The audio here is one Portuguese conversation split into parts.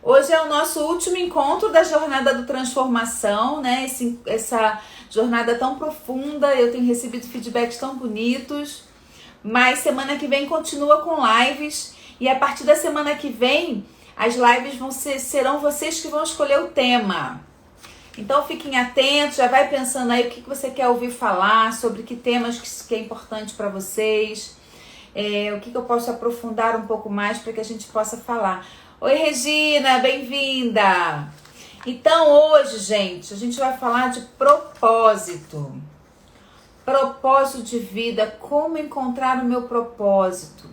Hoje é o nosso último encontro da jornada do transformação, né? Essa jornada tão profunda, eu tenho recebido feedbacks tão bonitos. Mas semana que vem continua com lives e a partir da semana que vem as lives serão vocês que vão escolher o tema. Então fiquem atentos, já vai pensando aí o que você quer ouvir falar, sobre que temas que é importante para vocês, o que eu posso aprofundar um pouco mais para que a gente possa falar. Oi Regina, bem-vinda! Então hoje, gente, a gente vai falar de propósito. Propósito de vida, como encontrar o meu propósito.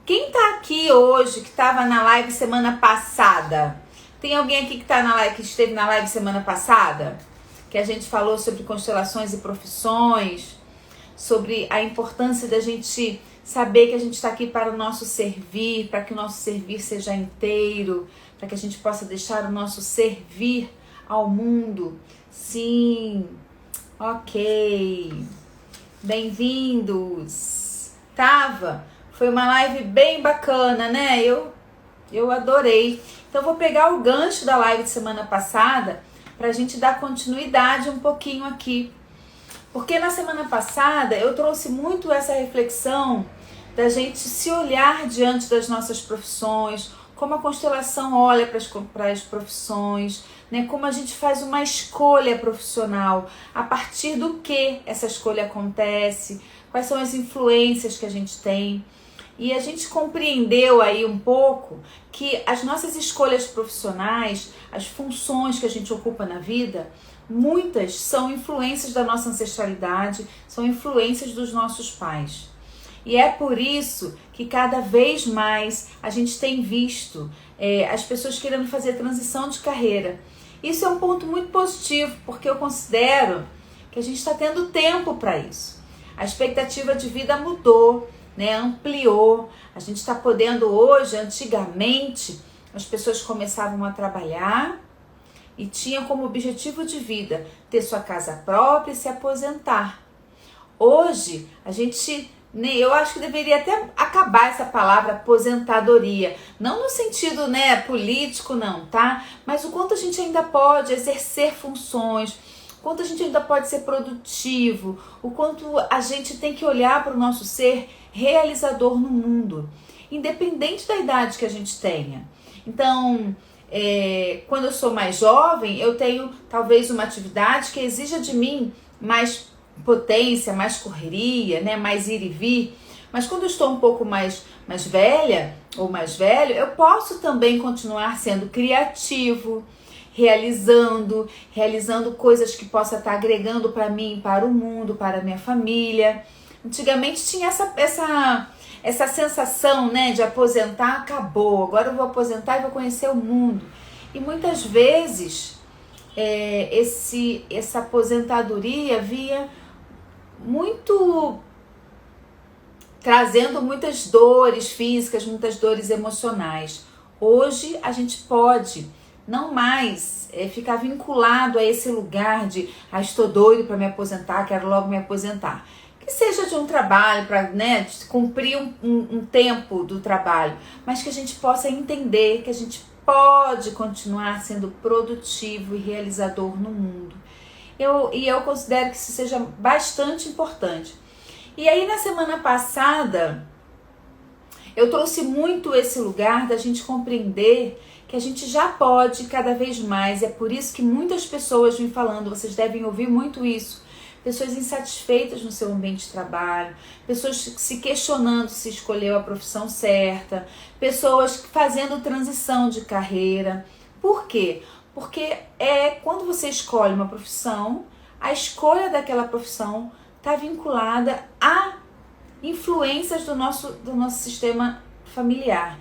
Quem tá aqui hoje, que estava na live semana passada? Tem alguém aqui que tá na live, que esteve na live semana passada? Que a gente falou sobre constelações e profissões, sobre a importância da gente saber que a gente está aqui para o nosso servir, para que o nosso servir seja inteiro, para que a gente possa deixar o nosso servir ao mundo. Sim, ok. Bem-vindos. Foi uma live bem bacana, né? Eu adorei. Então eu vou pegar o gancho da live de semana passada para a gente dar continuidade um pouquinho aqui. Porque na semana passada eu trouxe muito essa reflexão da gente se olhar diante das nossas profissões, como a constelação olha para as profissões, né? Como a gente faz uma escolha profissional, a partir do que essa escolha acontece, quais são as influências que a gente tem. E a gente compreendeu aí um pouco que as nossas escolhas profissionais, as funções que a gente ocupa na vida, muitas são influências da nossa ancestralidade, são influências dos nossos pais. E é por isso que cada vez mais a gente tem visto as pessoas querendo fazer transição de carreira. Isso é um ponto muito positivo, porque eu considero que a gente está tendo tempo para isso. A expectativa de vida mudou, né? Ampliou. A gente está podendo hoje, antigamente, as pessoas começavam a trabalhar e tinham como objetivo de vida ter sua casa própria e se aposentar. Hoje, eu acho que deveria até acabar essa palavra aposentadoria. Não no sentido, né, político, não, tá? Mas o quanto a gente ainda pode exercer funções, o quanto a gente ainda pode ser produtivo, o quanto a gente tem que olhar para o nosso ser realizador no mundo, independente da idade que a gente tenha. Então, quando eu sou mais jovem, eu tenho talvez uma atividade que exija de mim mais potência, mais correria, né, mais ir e vir. Mas quando eu estou um pouco mais velha ou mais velho, eu posso também continuar sendo criativo, realizando coisas que possa estar agregando para mim, para o mundo, para a minha família. Antigamente tinha essa sensação, né, de aposentar, acabou, agora eu vou aposentar e vou conhecer o mundo. E muitas vezes essa aposentadoria via trazendo muitas dores físicas, muitas dores emocionais. Hoje a gente pode não mais ficar vinculado a esse lugar de estou doido para me aposentar, quero logo me aposentar. Que seja de um trabalho para, né, cumprir um tempo do trabalho, mas que a gente possa entender que a gente pode continuar sendo produtivo e realizador no mundo. Eu considero que isso seja bastante importante. E aí na semana passada eu trouxe muito esse lugar da gente compreender que a gente já pode cada vez mais. É por isso que muitas pessoas vêm falando, vocês devem ouvir muito isso. Pessoas insatisfeitas no seu ambiente de trabalho, pessoas se questionando se escolheu a profissão certa, pessoas fazendo transição de carreira. Por quê? Porque quando você escolhe uma profissão, a escolha daquela profissão está vinculada a influências do nosso sistema familiar,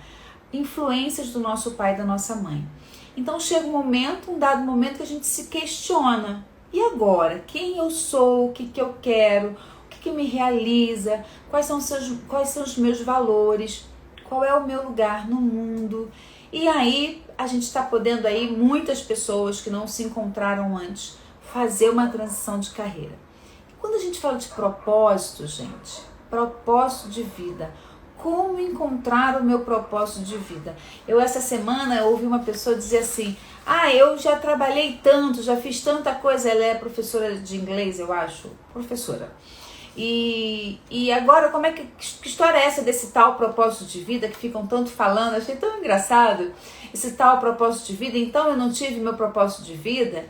influências do nosso pai e da nossa mãe. Então chega um dado momento que a gente se questiona. E agora? Quem eu sou? O que eu quero? O que me realiza? Quais são os meus valores? Qual é o meu lugar no mundo? E aí a gente está podendo aí, muitas pessoas que não se encontraram antes, fazer uma transição de carreira. E quando a gente fala de propósito, gente, propósito de vida, como encontrar o meu propósito de vida. Eu essa semana ouvi uma pessoa dizer assim, eu já trabalhei tanto, já fiz tanta coisa. Ela é professora de inglês, eu acho, professora. E agora, que história é essa desse tal propósito de vida que ficam tanto falando? Achei tão engraçado esse tal propósito de vida. Então eu não tive meu propósito de vida.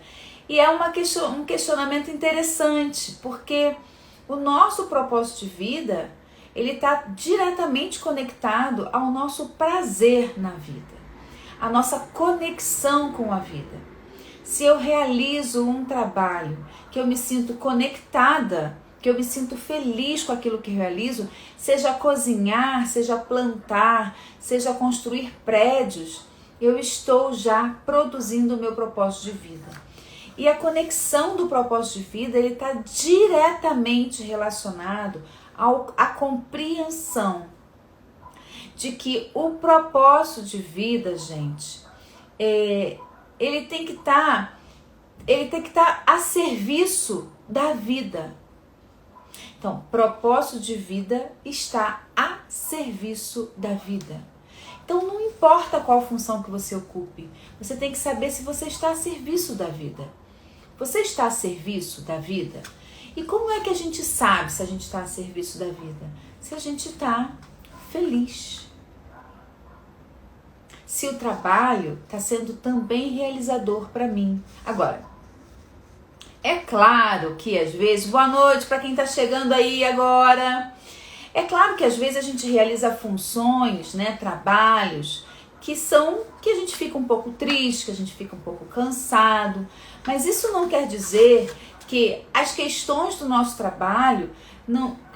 E é um questionamento interessante, porque o nosso propósito de vida, ele está diretamente conectado ao nosso prazer na vida, a nossa conexão com a vida. Se eu realizo um trabalho que eu me sinto conectada, que eu me sinto feliz com aquilo que realizo, seja cozinhar, seja plantar, seja construir prédios, eu estou já produzindo o meu propósito de vida. E a conexão do propósito de vida, ele está diretamente relacionado à compreensão de que o propósito de vida, gente, ele tem que estar a serviço da vida. Então, propósito de vida está a serviço da vida. Então, não importa qual função que você ocupe, você tem que saber se você está a serviço da vida. Você está a serviço da vida? E como é que a gente sabe se a gente está a serviço da vida? Se a gente está feliz. Se o trabalho está sendo também realizador para mim. Agora, é claro que às vezes, boa noite para quem está chegando aí agora. É claro que às vezes a gente realiza funções, né, trabalhos, que a gente fica um pouco triste, que a gente fica um pouco cansado. Mas isso não quer dizer que as questões do nosso trabalho,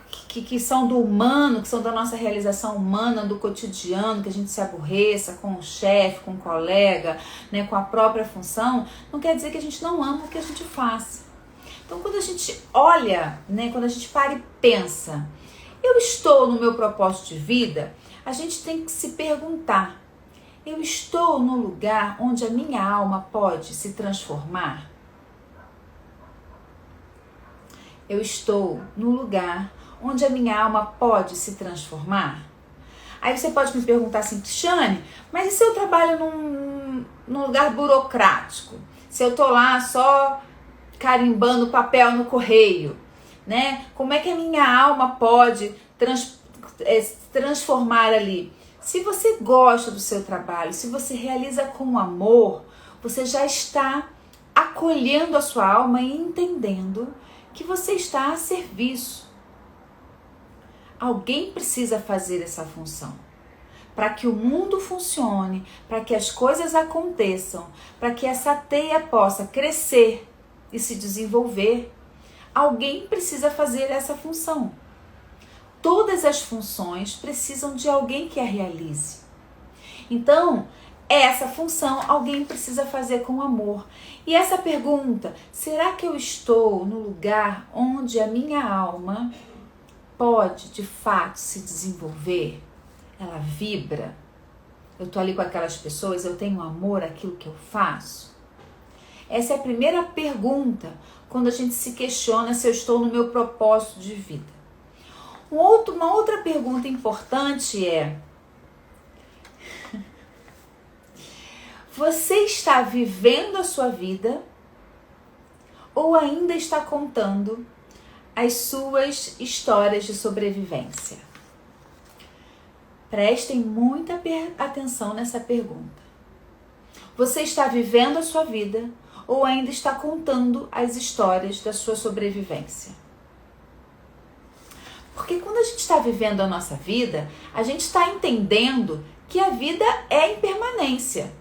que são do humano, que são da nossa realização humana, do cotidiano, que a gente se aborreça com o chefe, com o colega, né, com a própria função, não quer dizer que a gente não ama o que a gente faz. Então, quando a gente olha, né, quando a gente para e pensa, eu estou no meu propósito de vida, a gente tem que se perguntar, eu estou no lugar onde a minha alma pode se transformar? Eu estou no lugar onde a minha alma pode se transformar? Aí você pode me perguntar assim, Cristiane, mas e se eu trabalho num lugar burocrático? Se eu tô lá só carimbando papel no correio, né? Como é que a minha alma pode transformar ali? Se você gosta do seu trabalho, se você realiza com amor, você já está acolhendo a sua alma e entendendo que você está a serviço. Alguém precisa fazer essa função. Para que o mundo funcione, para que as coisas aconteçam, para que essa teia possa crescer e se desenvolver, alguém precisa fazer essa função. Todas as funções precisam de alguém que a realize. Então, essa função alguém precisa fazer com amor. E essa pergunta, será que eu estou no lugar onde a minha alma pode de fato se desenvolver? Ela vibra? Eu estou ali com aquelas pessoas, eu tenho amor àquilo que eu faço? Essa é a primeira pergunta quando a gente se questiona se eu estou no meu propósito de vida. Uma outra pergunta importante é: você está vivendo a sua vida ou ainda está contando as suas histórias de sobrevivência? Prestem muita atenção nessa pergunta. Você está vivendo a sua vida ou ainda está contando as histórias da sua sobrevivência? Porque quando a gente está vivendo a nossa vida, a gente está entendendo que a vida é impermanência.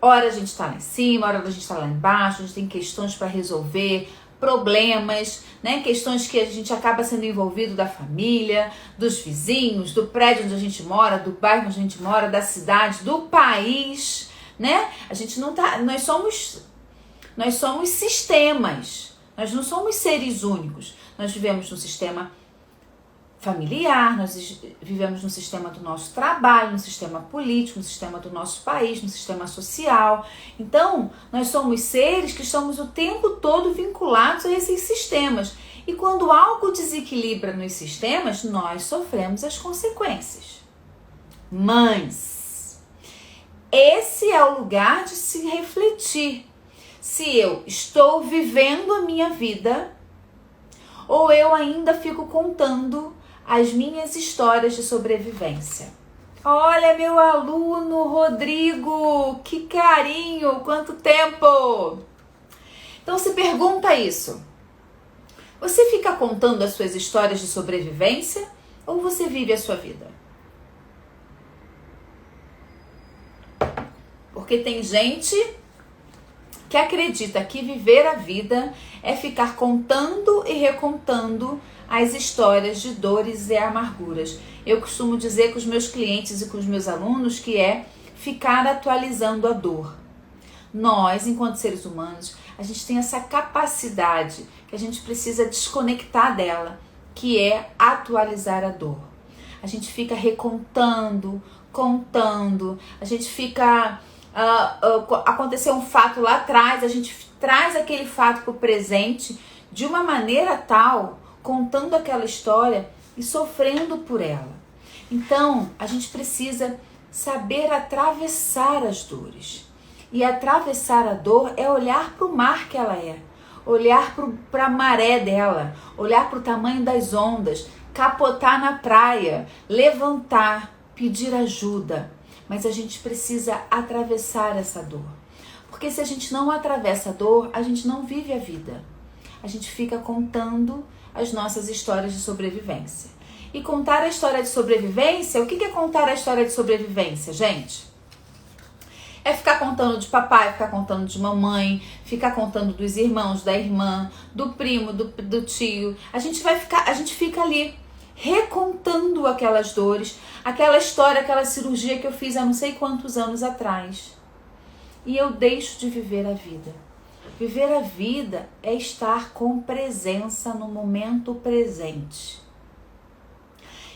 Ora a gente está lá em cima, ora a gente está lá embaixo, a gente tem questões para resolver, problemas, né? Questões que a gente acaba sendo envolvido da família, dos vizinhos, do prédio onde a gente mora, do bairro onde a gente mora, da cidade, do país, né? A gente não tá, nós somos sistemas. Nós não somos seres únicos. Nós vivemos no sistema familiar, nós vivemos no sistema do nosso trabalho, no sistema político, no sistema do nosso país, no sistema social. Então, nós somos seres que estamos o tempo todo vinculados a esses sistemas. E quando algo desequilibra nos sistemas, nós sofremos as consequências. mães. Esse é o lugar de se refletir. Se eu estou vivendo a minha vida ou eu ainda fico contando as minhas histórias de sobrevivência. Olha, meu aluno Rodrigo, que carinho, quanto tempo! Então se pergunta isso. Você fica contando as suas histórias de sobrevivência ou você vive a sua vida? Porque tem gente que acredita que viver a vida é ficar contando e recontando as histórias de dores e amarguras. Eu costumo dizer com os meus clientes e com os meus alunos que é ficar atualizando a dor. Nós, enquanto seres humanos, a gente tem essa capacidade que a gente precisa desconectar dela, que é atualizar a dor. A gente fica recontando, contando, a gente fica... aconteceu um fato lá atrás, a gente traz aquele fato para o presente de uma maneira tal, contando aquela história e sofrendo por ela. Então, a gente precisa saber atravessar as dores. E atravessar a dor é olhar para o mar que ela é, olhar para a maré dela, olhar para o tamanho das ondas, capotar na praia, levantar, pedir ajuda. Mas a gente precisa atravessar essa dor. Porque se a gente não atravessa a dor, a gente não vive a vida. A gente fica contando as nossas histórias de sobrevivência. E contar a história de sobrevivência, o que é contar a história de sobrevivência, gente? É ficar contando de papai, ficar contando de mamãe, ficar contando dos irmãos, da irmã, do primo, do tio. A gente fica ali recontando aquelas dores, aquela história, aquela cirurgia que eu fiz há não sei quantos anos atrás. E eu deixo de viver a vida. Viver a vida é estar com presença no momento presente.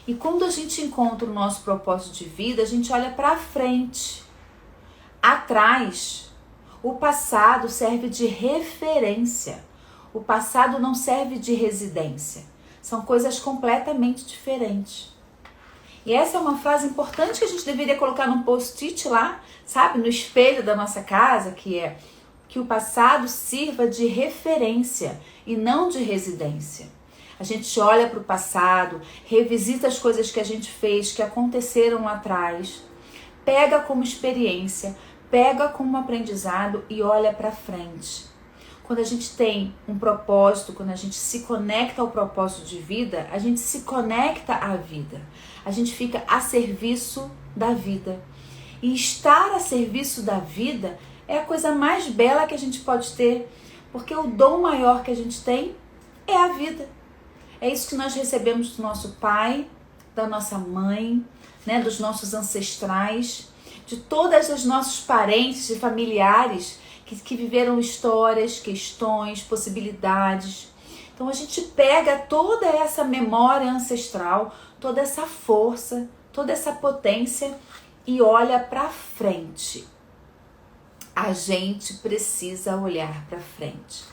E quando a gente encontra o nosso propósito de vida, a gente olha para frente. Atrás, o passado serve de referência. O passado não serve de residência. São coisas completamente diferentes. E essa é uma frase importante que a gente deveria colocar num post-it lá, sabe? No espelho da nossa casa, que é que o passado sirva de referência e não de residência. A gente olha para o passado, revisita as coisas que a gente fez, que aconteceram lá atrás, pega como experiência, pega como aprendizado e olha para frente. Quando a gente tem um propósito, quando a gente se conecta ao propósito de vida, a gente se conecta à vida. A gente fica a serviço da vida. E estar a serviço da vida é a coisa mais bela que a gente pode ter, porque o dom maior que a gente tem é a vida. É isso que nós recebemos do nosso pai, da nossa mãe, né, dos nossos ancestrais, de todas as nossos parentes e familiares que viveram histórias, questões, possibilidades. Então a gente pega toda essa memória ancestral, toda essa força, toda essa potência e olha para frente. A gente precisa olhar para frente.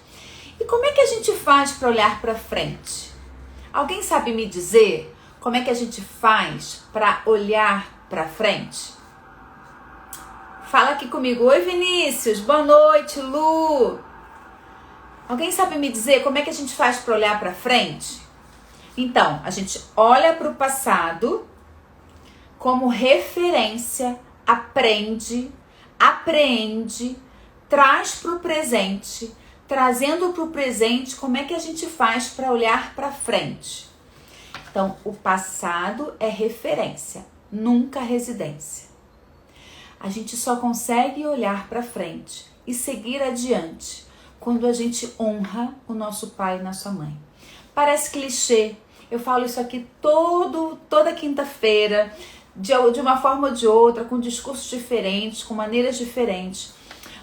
E como é que a gente faz para olhar para frente? Alguém sabe me dizer como é que a gente faz para olhar para frente? Fala aqui comigo. Oi, Vinícius. Boa noite, Lu. Alguém sabe me dizer como é que a gente faz para olhar para frente? Então, a gente olha para o passado como referência, aprende, apreende, traz para o presente, trazendo para o presente como é que a gente faz para olhar para frente. Então, o passado é referência, nunca residência. A gente só consegue olhar para frente e seguir adiante quando a gente honra o nosso pai e nossa mãe. Parece clichê, eu falo isso aqui toda quinta-feira, de uma forma ou de outra, com discursos diferentes, com maneiras diferentes.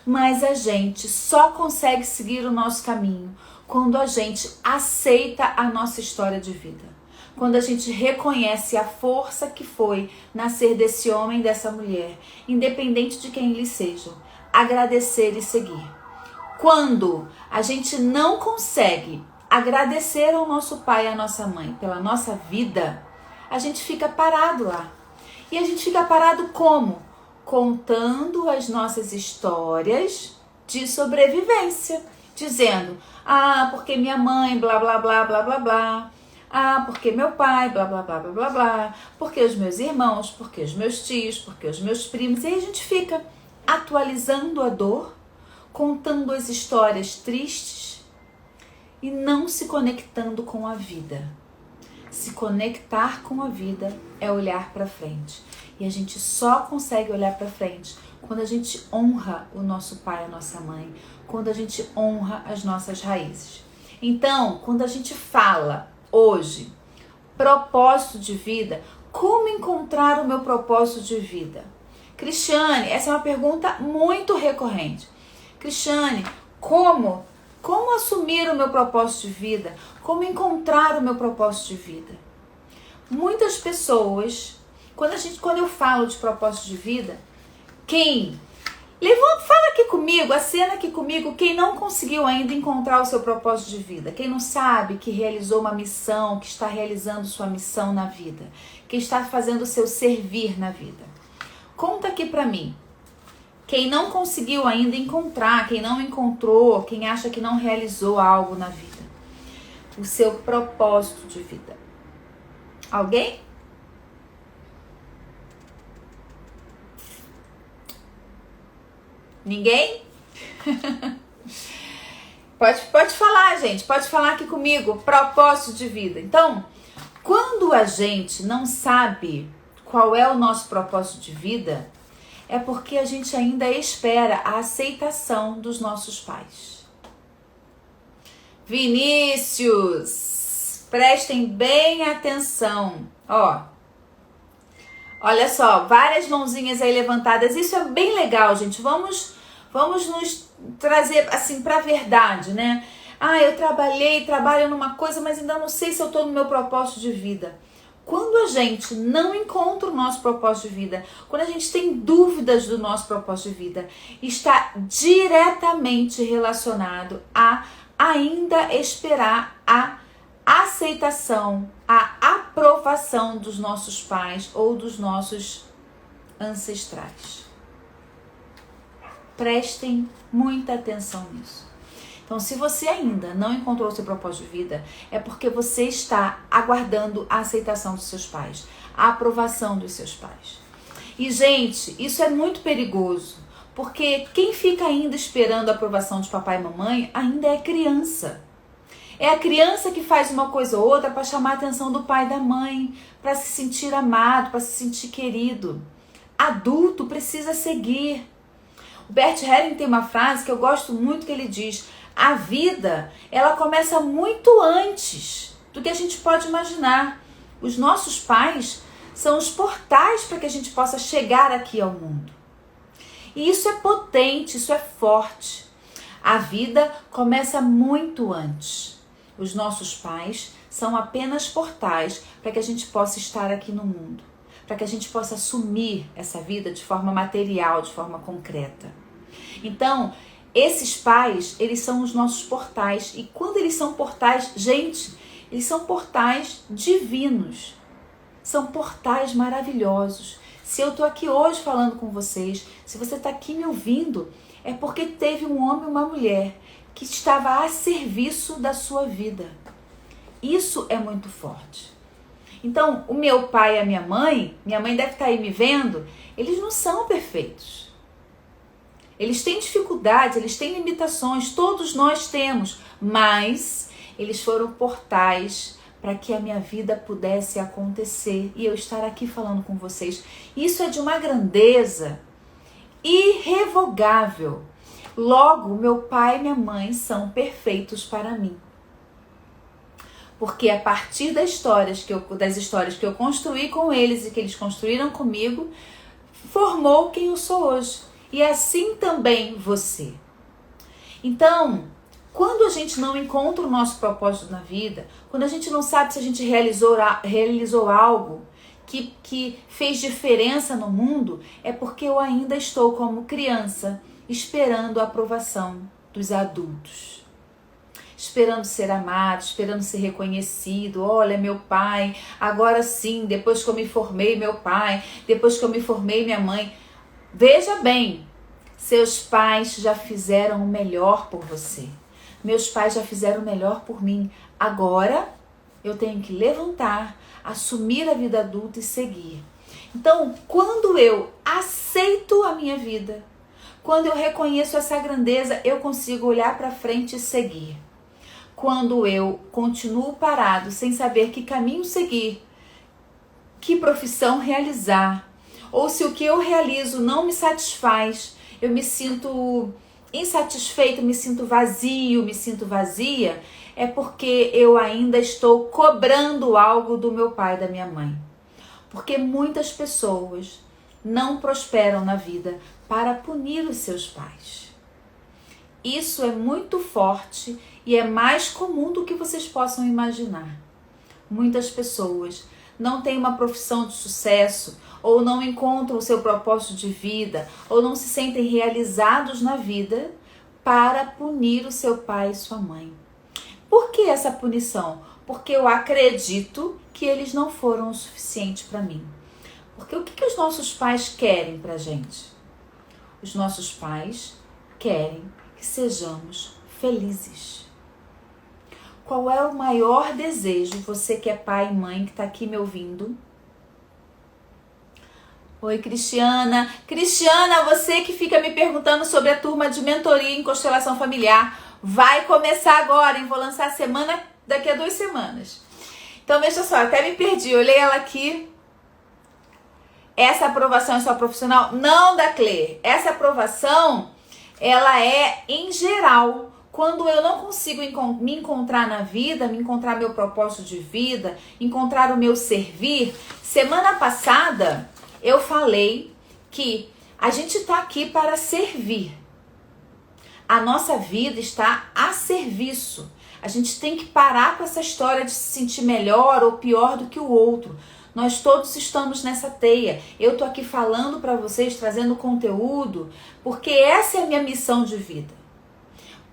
Mas a gente só consegue seguir o nosso caminho quando a gente aceita a nossa história de vida. Quando a gente reconhece a força que foi nascer desse homem e dessa mulher, independente de quem eles sejam, agradecer e seguir. Quando a gente não consegue agradecer ao nosso pai e à nossa mãe pela nossa vida, a gente fica parado lá. E a gente fica parado como? Contando as nossas histórias de sobrevivência. Dizendo, porque minha mãe, blá, blá, blá, blá, blá, blá. Porque meu pai, blá, blá, blá, blá, blá, blá. Porque os meus irmãos, porque os meus tios, porque os meus primos. E aí a gente fica atualizando a dor, contando as histórias tristes e não se conectando com a vida. Se conectar com a vida é olhar para frente. E a gente só consegue olhar para frente quando a gente honra o nosso pai e a nossa mãe, quando a gente honra as nossas raízes. Então, quando a gente fala hoje, propósito de vida, como encontrar o meu propósito de vida? Cristiane, essa é uma pergunta muito recorrente. Cristiane, como assumir o meu propósito de vida? Como encontrar o meu propósito de vida? Muitas pessoas, quando eu falo de propósito de vida, fala aqui comigo, acena aqui comigo, quem não conseguiu ainda encontrar o seu propósito de vida, quem não sabe que realizou uma missão, que está realizando sua missão na vida, que está fazendo o seu servir na vida. Conta aqui pra mim. Quem não conseguiu ainda encontrar, quem não encontrou, quem acha que não realizou algo na vida, o seu propósito de vida. Alguém? Ninguém? Pode falar, gente. Pode falar aqui comigo. Propósito de vida. Então, quando a gente não sabe qual é o nosso propósito de vida, é porque a gente ainda espera a aceitação dos nossos pais. Vinícius, prestem bem atenção. Olha só, várias mãozinhas aí levantadas. Isso é bem legal, gente. Vamos nos trazer assim para a verdade, né? Eu trabalho numa coisa, mas ainda não sei se eu estou no meu propósito de vida. Quando a gente não encontra o nosso propósito de vida, quando a gente tem dúvidas do nosso propósito de vida, está diretamente relacionado a ainda esperar a aceitação, a aprovação dos nossos pais ou dos nossos ancestrais. Prestem muita atenção nisso. Então, se você ainda não encontrou o seu propósito de vida, é porque você está aguardando a aceitação dos seus pais, a aprovação dos seus pais. E, gente, isso é muito perigoso, porque quem fica ainda esperando a aprovação de papai e mamãe ainda é criança. É a criança que faz uma coisa ou outra para chamar a atenção do pai e da mãe, para se sentir amado, para se sentir querido. Adulto precisa seguir. O Bert Helling tem uma frase que eu gosto muito, que ele diz: a vida, ela começa muito antes do que a gente pode imaginar. Os nossos pais são os portais para que a gente possa chegar aqui ao mundo. E isso é potente, isso é forte. A vida começa muito antes. Os nossos pais são apenas portais para que a gente possa estar aqui no mundo, para que a gente possa assumir essa vida de forma material, de forma concreta. Então, esses pais, eles são os nossos portais. E quando eles são portais, gente, eles são portais divinos. São portais maravilhosos. Se eu estou aqui hoje falando com vocês, se você está aqui me ouvindo, é porque teve um homem e uma mulher que estava a serviço da sua vida. Isso é muito forte. Então, o meu pai e a minha mãe deve estar aí me vendo, eles não são perfeitos. Eles têm dificuldades, eles têm limitações, todos nós temos, mas eles foram portais para que a minha vida pudesse acontecer e eu estar aqui falando com vocês. Isso é de uma grandeza irrevogável. Logo, meu pai e minha mãe são perfeitos para mim. Porque a partir das histórias que eu construí com eles e que eles construíram comigo, formou quem eu sou hoje. E assim também você. Então, quando a gente não encontra o nosso propósito na vida, quando a gente não sabe se a gente realizou algo que fez diferença no mundo, é porque eu ainda estou como criança, esperando a aprovação dos adultos. esperando ser amado, esperando ser reconhecido. Olha, meu pai, agora sim, depois que eu me formei, meu pai, depois que eu me formei, minha mãe. Veja bem, seus pais já fizeram o melhor por você. Meus pais já fizeram o melhor por mim. Agora eu tenho que levantar, assumir a vida adulta e seguir. Então, quando eu aceito a minha vida, quando eu reconheço essa grandeza, eu consigo olhar para frente e seguir. Quando eu continuo parado, sem saber que caminho seguir, que profissão realizar, ou se o que eu realizo não me satisfaz, eu me sinto insatisfeito, me sinto vazio, me sinto vazia, é porque eu ainda estou cobrando algo do meu pai e da minha mãe. Porque muitas pessoas não prosperam na vida para punir os seus pais. Isso é muito forte e é mais comum do que vocês possam imaginar. Muitas pessoas não têm uma profissão de sucesso, ou não encontram o seu propósito de vida, ou não se sentem realizados na vida para punir o seu pai e sua mãe. Por que essa punição? Porque eu acredito que eles não foram o suficiente para mim. Porque o que os nossos pais querem pra gente? Os nossos pais querem que sejamos felizes. Qual é o maior desejo, você que é pai e mãe, que está aqui me ouvindo? Oi, Cristiana. Cristiana, você que fica me perguntando sobre a turma de mentoria em constelação familiar, vai começar agora, hein? Vou lançar daqui a 2 semanas. Então, veja só, até me perdi, olhei ela aqui. Essa aprovação é só profissional? Não, da Clê. Essa aprovação, ela é em geral. Quando eu não consigo me encontrar na vida, me encontrar meu propósito de vida, encontrar o meu servir. Semana passada, eu falei que a gente está aqui para servir. A nossa vida está a serviço. A gente tem que parar com essa história de se sentir melhor ou pior do que o outro. Nós todos estamos nessa teia. Eu tô aqui falando para vocês, trazendo conteúdo, porque essa é a minha missão de vida.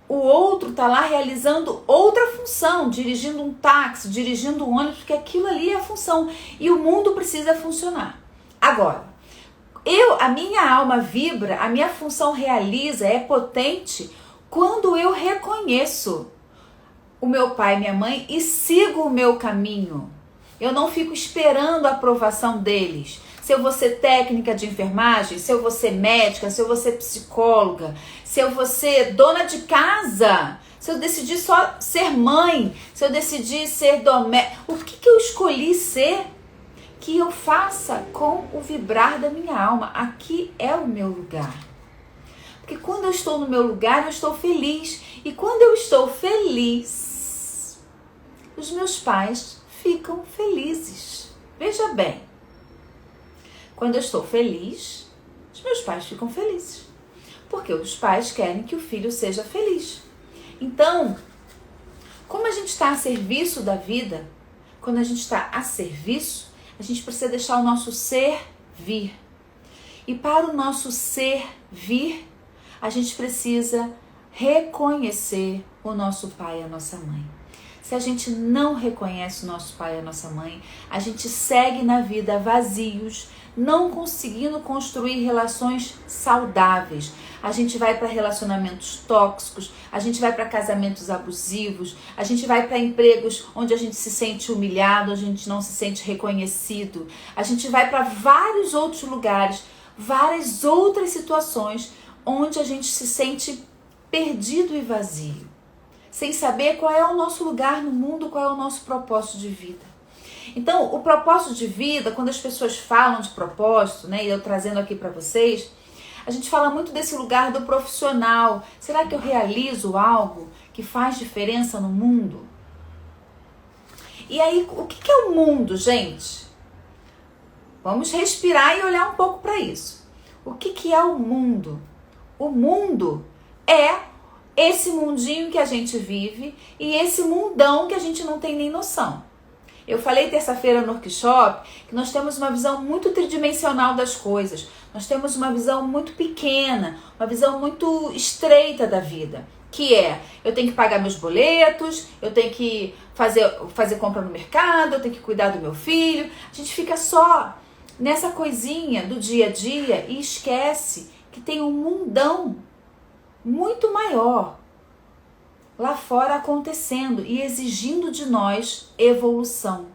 O outro tá lá realizando outra função, dirigindo um táxi, dirigindo um ônibus, porque aquilo ali é a função. E o mundo precisa funcionar. Agora, a minha alma vibra, a minha função realiza, é potente, quando eu reconheço o meu pai e minha mãe e sigo o meu caminho. Eu não fico esperando a aprovação deles. Se eu vou ser técnica de enfermagem, se eu vou ser médica, se eu vou ser psicóloga, se eu vou ser dona de casa, se eu decidir só ser mãe, se eu decidir ser doméstica, o que eu escolhi ser, que eu faça com o vibrar da minha alma. Aqui é o meu lugar. Porque quando eu estou no meu lugar, eu estou feliz. E quando eu estou feliz, os meus pais ficam felizes. Veja bem, quando eu estou feliz, os meus pais ficam felizes. Porque os pais querem que o filho seja feliz. Então, como a gente está a serviço da vida, quando a gente está a serviço, a gente precisa deixar o nosso ser vir. E para o nosso ser vir, a gente precisa reconhecer o nosso pai e a nossa mãe. Se a gente não reconhece o nosso pai e a nossa mãe, a gente segue na vida vazios, não conseguindo construir relações saudáveis. A gente vai para relacionamentos tóxicos, a gente vai para casamentos abusivos, a gente vai para empregos onde a gente se sente humilhado, a gente não se sente reconhecido. A gente vai para vários outros lugares, várias outras situações onde a gente se sente perdido e vazio, sem saber qual é o nosso lugar no mundo, qual é o nosso propósito de vida. Então, o propósito de vida, quando as pessoas falam de propósito, né, e eu trazendo aqui para vocês, a gente fala muito desse lugar do profissional. Será que eu realizo algo que faz diferença no mundo? E aí, o que é o mundo, gente? Vamos respirar e olhar um pouco para isso. O que é o mundo? O mundo é esse mundinho que a gente vive e esse mundão que a gente não tem nem noção. Eu falei terça-feira no workshop que nós temos uma visão muito tridimensional das coisas. Nós temos uma visão muito pequena, uma visão muito estreita da vida. que é, eu tenho que pagar meus boletos, eu tenho que fazer compra no mercado, eu tenho que cuidar do meu filho. A gente fica só nessa coisinha do dia a dia e esquece que tem um mundão muito maior lá fora acontecendo e exigindo de nós evolução.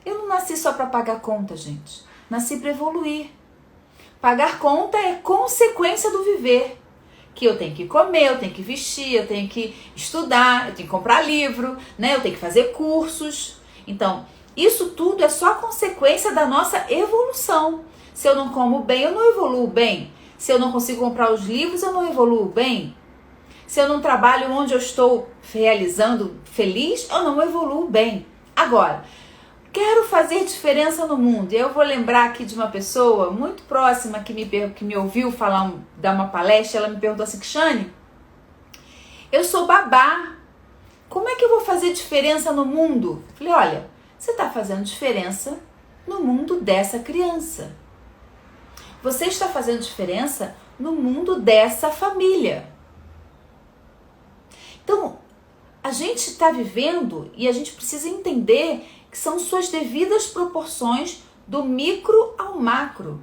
Eu não nasci só para pagar conta, gente. Nasci para evoluir. Pagar conta é consequência do viver. Que eu tenho que comer, eu tenho que vestir, eu tenho que estudar, eu tenho que comprar livro, né? Eu tenho que fazer cursos. Então, isso tudo é só consequência da nossa evolução. Se eu não como bem, eu não evoluo bem. Se eu não consigo comprar os livros, eu não evoluo bem. Se eu não trabalho onde eu estou realizando feliz, eu não evoluo bem. Agora, quero fazer diferença no mundo. Eu vou lembrar aqui de uma pessoa muito próxima que me ouviu dar uma palestra. Ela me perguntou assim: Cristiane, eu sou babá. Como é que eu vou fazer diferença no mundo? Eu falei: olha, você está fazendo diferença no mundo dessa criança. Você está fazendo diferença no mundo dessa família. Então, a gente está vivendo e a gente precisa entender que são suas devidas proporções do micro ao macro.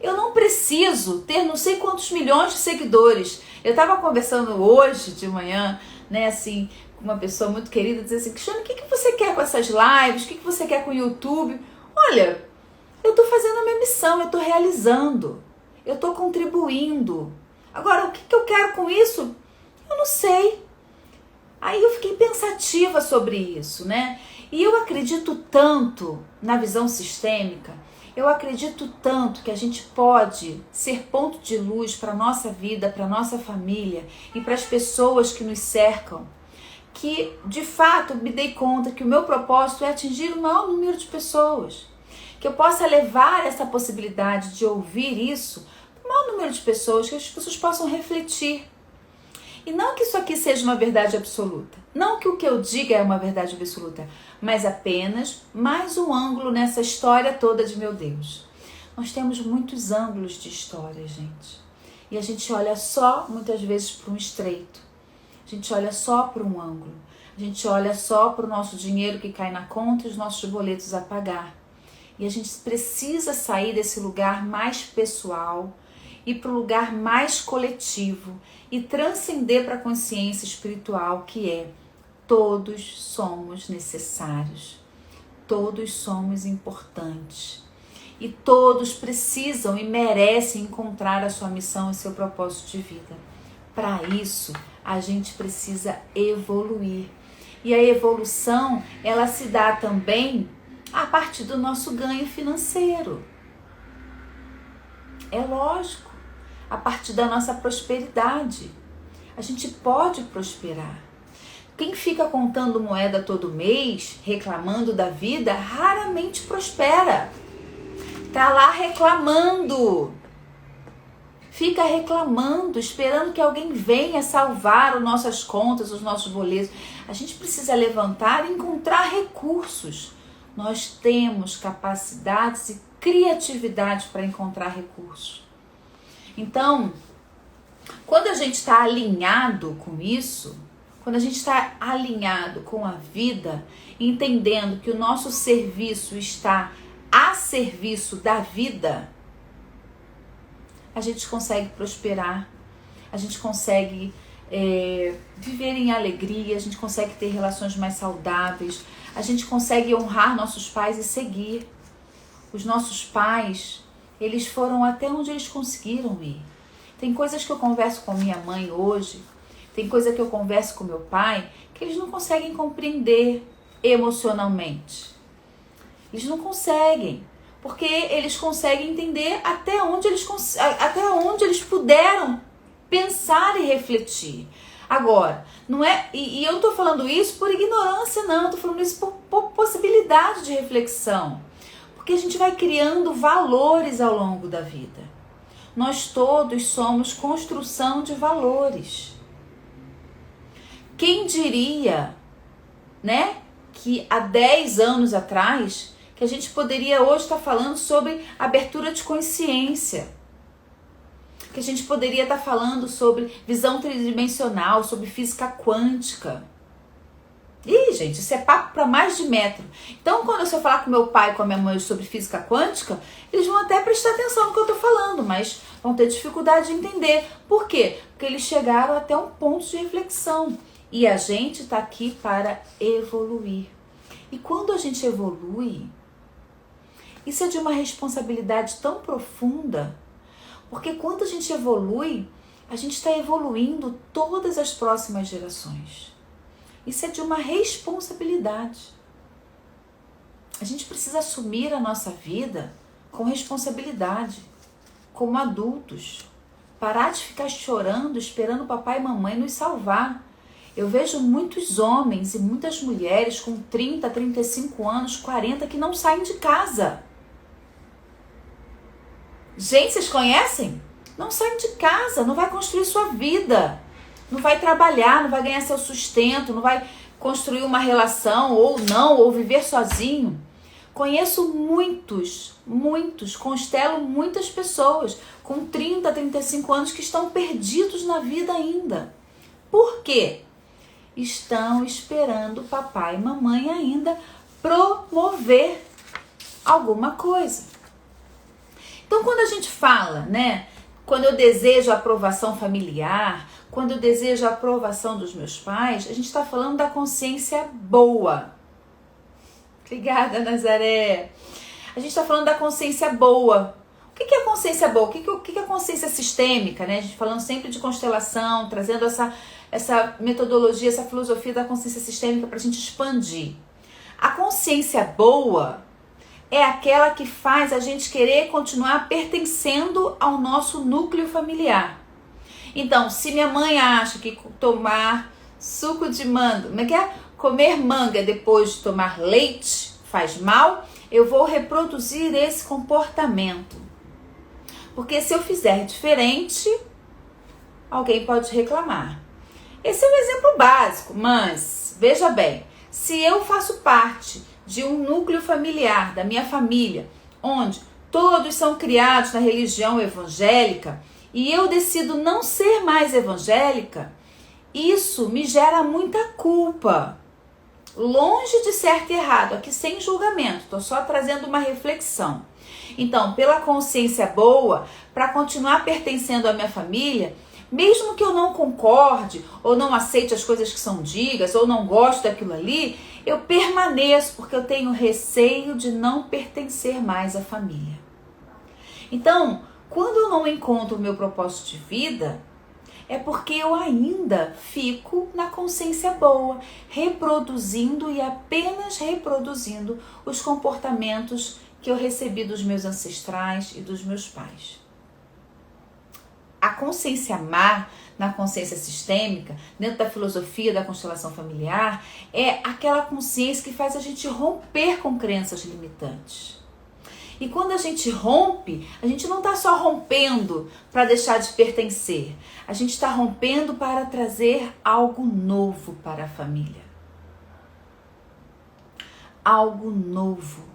Eu não preciso ter não sei quantos milhões de seguidores. Eu estava conversando hoje de manhã, né, assim, com uma pessoa muito querida, dizendo assim: Cristiane, o que você quer com essas lives? O que você quer com o YouTube? Olha, eu estou fazendo a minha missão, eu estou realizando, eu estou contribuindo. Agora, o que eu quero com isso? Eu não sei. Aí eu fiquei pensativa sobre isso, né? E eu acredito tanto na visão sistêmica, eu acredito tanto que a gente pode ser ponto de luz para a nossa vida, para a nossa família e para as pessoas que nos cercam, que de fato me dei conta que o meu propósito é atingir o maior número de pessoas. Que eu possa levar essa possibilidade de ouvir isso para o maior número de pessoas, que as pessoas possam refletir. E não que isso aqui seja uma verdade absoluta, não que o que eu diga é uma verdade absoluta, mas apenas mais um ângulo nessa história toda de meu Deus. Nós temos muitos ângulos de história, gente. E a gente olha só, muitas vezes, para um estreito. A gente olha só para um ângulo. A gente olha só para o nosso dinheiro que cai na conta e os nossos boletos a pagar. E a gente precisa sair desse lugar mais pessoal e para o lugar mais coletivo e transcender para a consciência espiritual, que é: todos somos necessários, todos somos importantes e todos precisam e merecem encontrar a sua missão e seu propósito de vida. Para isso, a gente precisa evoluir. E a evolução, ela se dá também a partir do nosso ganho financeiro. É lógico. A partir da nossa prosperidade. A gente pode prosperar. Quem fica contando moeda todo mês, reclamando da vida, raramente prospera. Tá lá reclamando. Fica reclamando, esperando que alguém venha salvar as nossas contas, os nossos boletos. A gente precisa levantar e encontrar recursos. Nós temos capacidades e criatividade para encontrar recursos. Então, quando a gente está alinhado com isso, quando a gente está alinhado com a vida, entendendo que o nosso serviço está a serviço da vida, a gente consegue prosperar, a gente consegue viver em alegria, a gente consegue ter relações mais saudáveis, a gente consegue honrar nossos pais e seguir. Os nossos pais, eles foram até onde eles conseguiram ir. Tem coisas que eu converso com minha mãe hoje, tem coisa que eu converso com meu pai, que eles não conseguem compreender emocionalmente. Eles não conseguem, porque eles conseguem entender até onde eles puderam pensar e refletir. Agora, não é, e eu não estou falando isso por ignorância, não, estou falando isso por possibilidade de reflexão. Porque a gente vai criando valores ao longo da vida. Nós todos somos construção de valores. Quem diria, né, que há 10 anos atrás, que a gente poderia hoje estar falando sobre abertura de consciência. Que a gente poderia estar falando sobre visão tridimensional, sobre física quântica. Ih, gente, isso é papo para mais de metro. Então, quando eu for falar com meu pai e com a minha mãe sobre física quântica, eles vão até prestar atenção no que eu estou falando, mas vão ter dificuldade de entender. Por quê? Porque eles chegaram até um ponto de reflexão. E a gente está aqui para evoluir. E quando a gente evolui, isso é de uma responsabilidade tão profunda, porque quando a gente evolui, a gente está evoluindo todas as próximas gerações. Isso é de uma responsabilidade. A gente precisa assumir a nossa vida com responsabilidade, como adultos. Parar de ficar chorando, esperando papai e mamãe nos salvar. Eu vejo muitos homens e muitas mulheres com 30, 35 anos, 40, que não saem de casa. Gente, vocês conhecem? Não saem de casa, não vai construir sua vida. Não vai trabalhar, não vai ganhar seu sustento, não vai construir uma relação ou não, ou viver sozinho. Conheço muitos, constelo muitas pessoas com 30, 35 anos que estão perdidos na vida ainda. Por quê? Estão esperando papai e mamãe ainda promover alguma coisa. Então, quando a gente fala, né? Quando eu desejo a aprovação familiar, quando eu desejo a aprovação dos meus pais, a gente está falando da consciência boa. Obrigada, Nazaré. A gente está falando da consciência boa. O que é a consciência boa? O que é a consciência sistêmica, né? A gente falando sempre de constelação, trazendo essa metodologia, essa filosofia da consciência sistêmica para a gente expandir. A consciência boa é aquela que faz a gente querer continuar pertencendo ao nosso núcleo familiar. Então, se minha mãe acha que tomar suco de manga, comer manga depois de tomar leite faz mal, eu vou reproduzir esse comportamento. Porque se eu fizer diferente, alguém pode reclamar. Esse é um exemplo básico, mas veja bem, se eu faço parte de um núcleo familiar, da minha família, onde todos são criados na religião evangélica, e eu decido não ser mais evangélica, isso me gera muita culpa. Longe de certo e errado, aqui sem julgamento, estou só trazendo uma reflexão. Então, pela consciência boa, para continuar pertencendo à minha família, mesmo que eu não concorde, ou não aceite as coisas que são ditas, ou não gosto daquilo ali, eu permaneço, porque eu tenho receio de não pertencer mais à família. Então, quando eu não encontro o meu propósito de vida, é porque eu ainda fico na consciência boa, reproduzindo e apenas reproduzindo os comportamentos que eu recebi dos meus ancestrais e dos meus pais. A consciência má, na consciência sistêmica, dentro da filosofia da constelação familiar, é aquela consciência que faz a gente romper com crenças limitantes. E quando a gente rompe, a gente não está só rompendo para deixar de pertencer. A gente está rompendo para trazer algo novo para a família. Algo novo.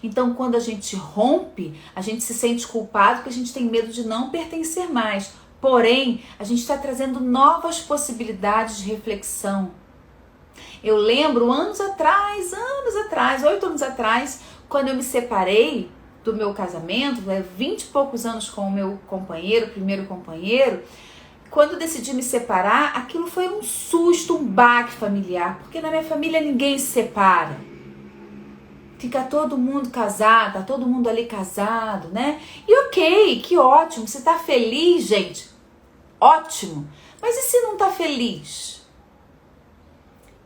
Então, quando a gente rompe, a gente se sente culpado porque a gente tem medo de não pertencer mais. Porém, a gente está trazendo novas possibilidades de reflexão. Eu lembro anos atrás, 8 anos atrás, quando eu me separei do meu casamento, 20 e poucos anos com o meu companheiro, primeiro companheiro, quando eu decidi me separar, aquilo foi um susto, um baque familiar, porque na minha família ninguém se separa. Fica todo mundo casado, tá todo mundo ali casado, né? E ok, que ótimo, você tá feliz, gente? Ótimo. Mas e se não tá feliz?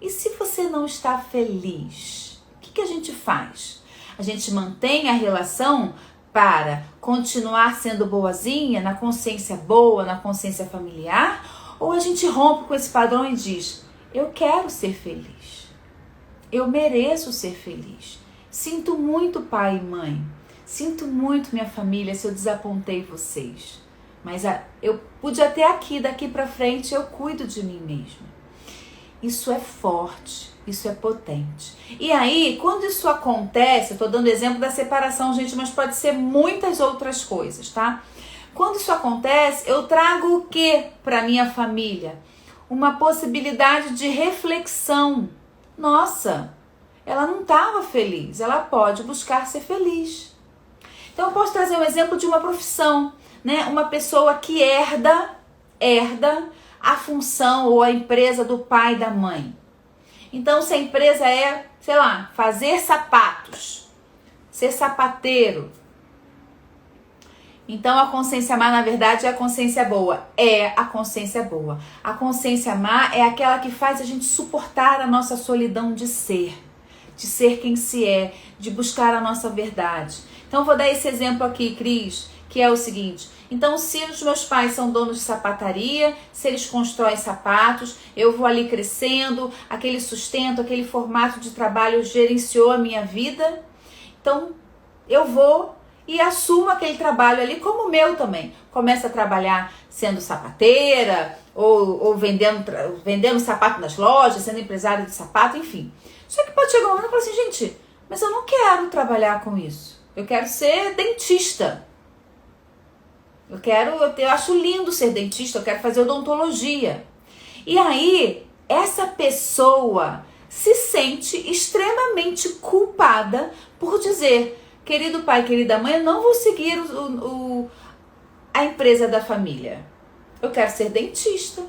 E se você não está feliz? O que a gente faz? A gente mantém a relação para continuar sendo boazinha, na consciência boa, na consciência familiar? Ou a gente rompe com esse padrão e diz, eu quero ser feliz. Eu mereço ser feliz. Sinto muito, pai e mãe. Sinto muito, minha família, se eu desapontei vocês. Mas eu pude até aqui, daqui para frente, eu cuido de mim mesma. Isso é forte, isso é potente. E aí, quando isso acontece, eu tô dando exemplo da separação, gente, mas pode ser muitas outras coisas, tá? Quando isso acontece, eu trago o que para minha família? Uma possibilidade de reflexão. Nossa, ela não estava feliz, ela pode buscar ser feliz. Então eu posso trazer um exemplo de uma profissão, né? Uma pessoa que herda a função ou a empresa do pai e da mãe. Então se a empresa é, sei lá, fazer sapatos, ser sapateiro, então a consciência má, na verdade, é a consciência boa. É a consciência boa. A consciência má é aquela que faz a gente suportar a nossa solidão de ser quem se é, de buscar a nossa verdade. Então vou dar esse exemplo aqui, Cris, que é o seguinte. Então, se os meus pais são donos de sapataria, se eles constroem sapatos, eu vou ali crescendo, aquele sustento, aquele formato de trabalho gerenciou a minha vida. Então, eu vou e assumo aquele trabalho ali como meu também. Começo a trabalhar sendo sapateira, ou vendendo sapato nas lojas, sendo empresária de sapato, enfim. Só que pode chegar um momento e falar assim, gente, mas eu não quero trabalhar com isso. Eu quero ser dentista. Eu acho lindo ser dentista, eu quero fazer odontologia. E aí, essa pessoa se sente extremamente culpada por dizer, querido pai, querida mãe, eu não vou seguir a empresa da família. Eu quero ser dentista.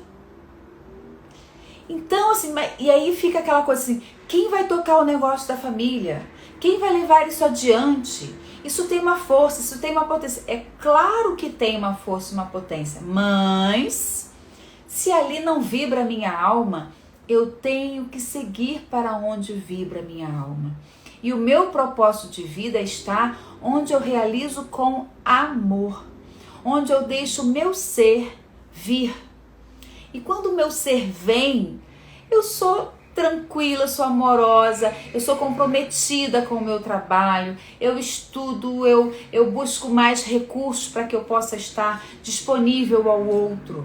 Então, assim, e aí fica aquela coisa assim, quem vai tocar o negócio da família? Quem vai levar isso adiante? Isso tem uma força, isso tem uma potência. É claro que tem uma força e uma potência, mas se ali não vibra a minha alma, eu tenho que seguir para onde vibra a minha alma. E o meu propósito de vida está onde eu realizo com amor, onde eu deixo o meu ser vir. E quando o meu ser vem, eu sou tranquila, eu sou amorosa, eu sou comprometida com o meu trabalho, eu estudo, eu busco mais recursos para que eu possa estar disponível ao outro.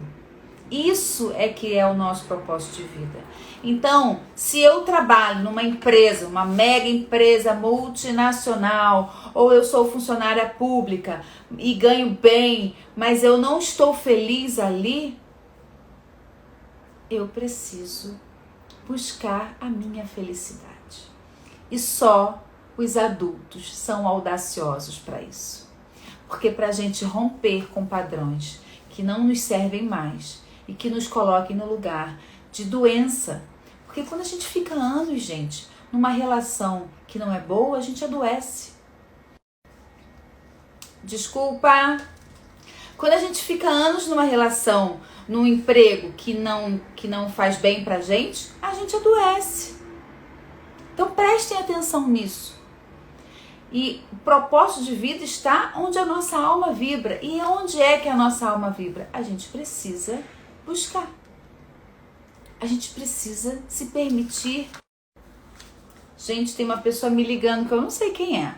Isso é que é o nosso propósito de vida. Então, se eu trabalho numa empresa, uma mega empresa multinacional, ou eu sou funcionária pública e ganho bem, mas eu não estou feliz ali, eu preciso buscar a minha felicidade. E só os adultos são audaciosos para isso. Porque para a gente romper com padrões que não nos servem mais e que nos coloquem no lugar de doença. Porque quando a gente fica anos, gente, numa relação que não é boa, a gente adoece. Desculpa. Quando a gente fica anos numa relação, num emprego que não faz bem pra gente, a gente adoece. Então prestem atenção nisso. E o propósito de vida está onde a nossa alma vibra. E onde é que a nossa alma vibra? A gente precisa buscar. A gente precisa se permitir. Gente, tem uma pessoa me ligando que eu não sei quem é.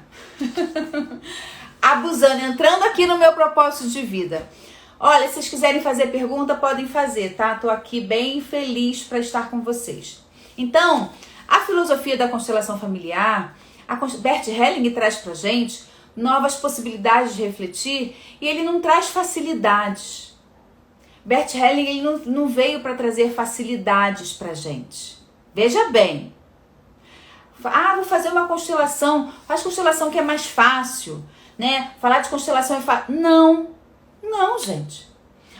Abusando, entrando aqui no meu propósito de vida. Olha, se vocês quiserem fazer pergunta, podem fazer, tá? Tô aqui bem feliz para estar com vocês. Então, a filosofia da constelação familiar, Bert Helling traz pra gente novas possibilidades de refletir e ele não traz facilidades. Bert Helling ele não veio para trazer facilidades pra gente. Veja bem. Vou fazer uma constelação. Faz constelação que é mais fácil, né? Falar de constelação é fácil. Não, gente.